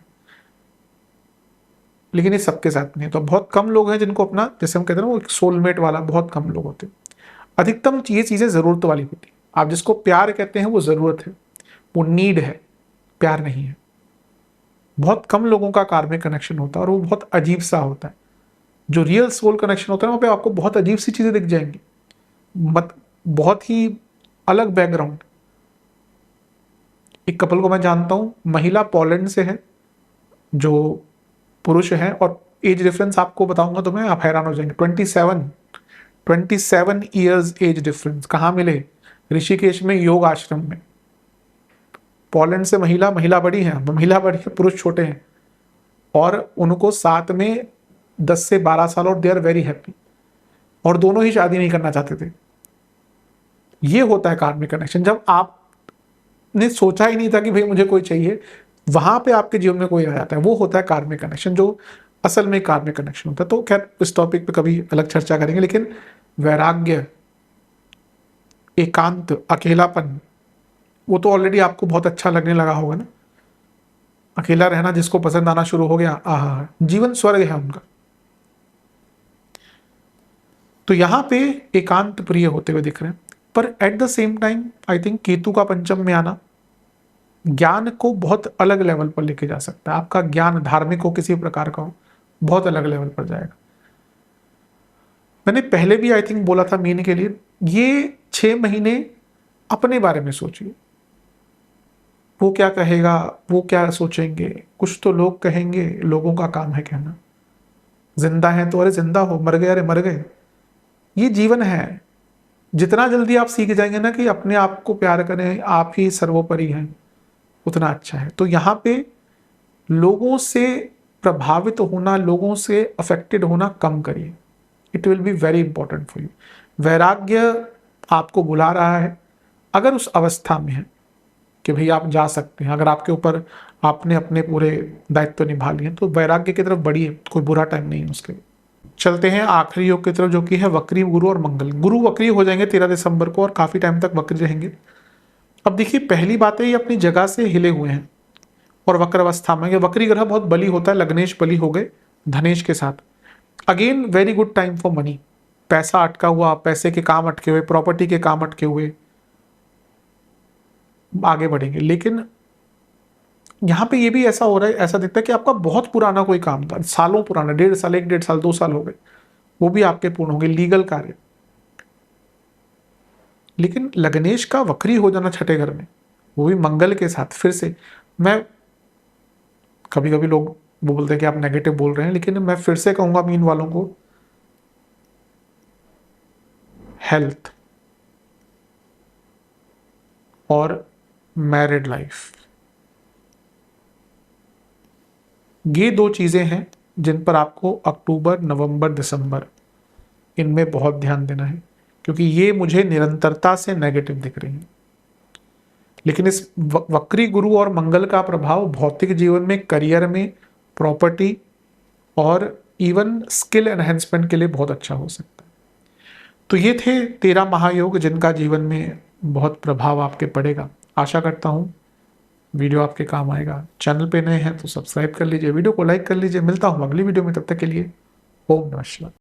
लेकिन ये सबके साथ नहीं है, तो बहुत कम लोग हैं जिनको अपना, जैसे हम कहते हैं ना, वो एक सोलमेट वाला, बहुत कम लोग होते हैं। अधिकतम ये चीजें जरूरत वाली होती है। आप जिसको प्यार कहते हैं वो जरूरत है, वो नीड है, प्यार नहीं है। बहुत कम लोगों का कार्मिक कनेक्शन होता है और वो बहुत अजीब सा होता है। जो रियल सोल कनेक्शन होता है वहां पे आपको बहुत अजीब सी चीजें दिख जाएंगी, बहुत ही अलग बैकग्राउंड। एक कपल को मैं जानता हूं, महिला पोलैंड से है, जो पुरुष है, और एज डिफरेंस आपको बताऊंगा तो मैं, आप हैरान हो जाएंगे। 27 ईयर्स एज डिफरेंस। कहाँ मिले? ऋषिकेश में योग आश्रम में। पोलैंड से महिला, महिला बड़ी है, महिला बड़ी है, पुरुष छोटे हैं, और उनको साथ में 10 से 12 साल, और दे आर वेरी हैप्पी, और दोनों ही शादी नहीं करना चाहते थे। ये होता है कार्मिक कनेक्शन। जब आपने सोचा ही नहीं था कि भाई मुझे कोई चाहिए, वहां पे आपके जीवन में कोई आ जाता है, वो होता है कार्मिक कनेक्शन, जो असल में कार्मिक कनेक्शन होता है। तो खैर इस टॉपिक पे कभी अलग चर्चा करेंगे। लेकिन वैराग्य, एकांत, अकेलापन, वो तो ऑलरेडी आपको बहुत अच्छा लगने लगा होगा ना। अकेला रहना जिसको पसंद आना शुरू हो गया, आहा, जीवन स्वर्ग है उनका। तो यहां पे एकांत प्रिय होते हुए दिख रहे हैं। पर eight the same time I think Ketu का पंचम में आना ज्ञान को बहुत अलग लेवल पर लेके जा सकता है। आपका ज्ञान, धार्मिक हो, किसी प्रकार का हो, बहुत अलग लेवल पर जाएगा। मैंने पहले भी आई थिंक बोला था मीन के लिए, ये 6 महीने अपने बारे में सोचिए। वो क्या कहेगा, वो क्या सोचेंगे, कुछ तो लोग कहेंगे, लोगों का काम है कहना। जिंदा है तो अरे जिंदा हो, मर गए अरे मर गए। ये जीवन है। जितना जल्दी आप सीख जाएंगे ना कि अपने आप को प्यार करें, आप ही सर्वोपरि हैं, उतना अच्छा है। तो यहाँ पे लोगों से प्रभावित होना, लोगों से अफेक्टेड होना कम करिए। It will be very important for you. वैराग्य आपको बुला रहा है, अगर उस अवस्था में है कि भाई आप जा सकते हैं, अगर आपके ऊपर आपने अपने पूरे दायित्व निभा लिए तो वैराग्य की तरफ बढ़िए, कोई बुरा टाइम नहीं है उसके लिए। चलते हैं आखिरी योग की तरफ, जो कि है वक्री गुरु और मंगल। गुरु वक्री हो जाएंगे 13 दिसंबर को और काफी टाइम तक वक्री रहेंगे। अब देखिए, पहली बात है ये अपनी जगह से हिले हुए हैं और वक्र अवस्था में। ये वक्री ग्रह बहुत बली होता है, लग्नेश बली हो गए धनेश के साथ। Again very good time for money. पैसा अटका हुआ, पैसे के काम अटके हुए, प्रॉपर्टी के काम अटके हुए आगे बढ़ेंगे। लेकिन यहाँ पे ये भी ऐसा हो रहा है, ऐसा दिखता है कि आपका बहुत पुराना कोई काम था, सालों पुराना, 1.5 साल, 1.5 साल, 2 साल हो गए, वो भी आपके पूर्ण होंगे, लीगल कार्य। लेकिन लग्नेश का वक्री हो जाना छठे घर में, वो भी मंगल के साथ, फिर से मैं, कभी कभी लोग वो बोलते हैं कि आप नेगेटिव बोल रहे हैं, लेकिन मैं फिर से कहूंगा मीन वालों को, हेल्थ और मैरिड लाइफ, ये 2 चीजें हैं जिन पर आपको अक्टूबर, नवंबर, दिसंबर इनमें बहुत ध्यान देना है, क्योंकि ये मुझे निरंतरता से नेगेटिव दिख रही है। लेकिन इस वक्री गुरु और मंगल का प्रभाव भौतिक जीवन में, करियर में, प्रॉपर्टी और इवन स्किल एनहेंसमेंट के लिए बहुत अच्छा हो सकता है। तो ये थे 13 महायोग जिनका जीवन में बहुत प्रभाव आपके पड़ेगा। आशा करता हूँ वीडियो आपके काम आएगा। चैनल पे नए हैं तो सब्सक्राइब कर लीजिए, वीडियो को लाइक कर लीजिए। मिलता हूँ अगली वीडियो में, तब तक के लिए ओम नमः शिवाय।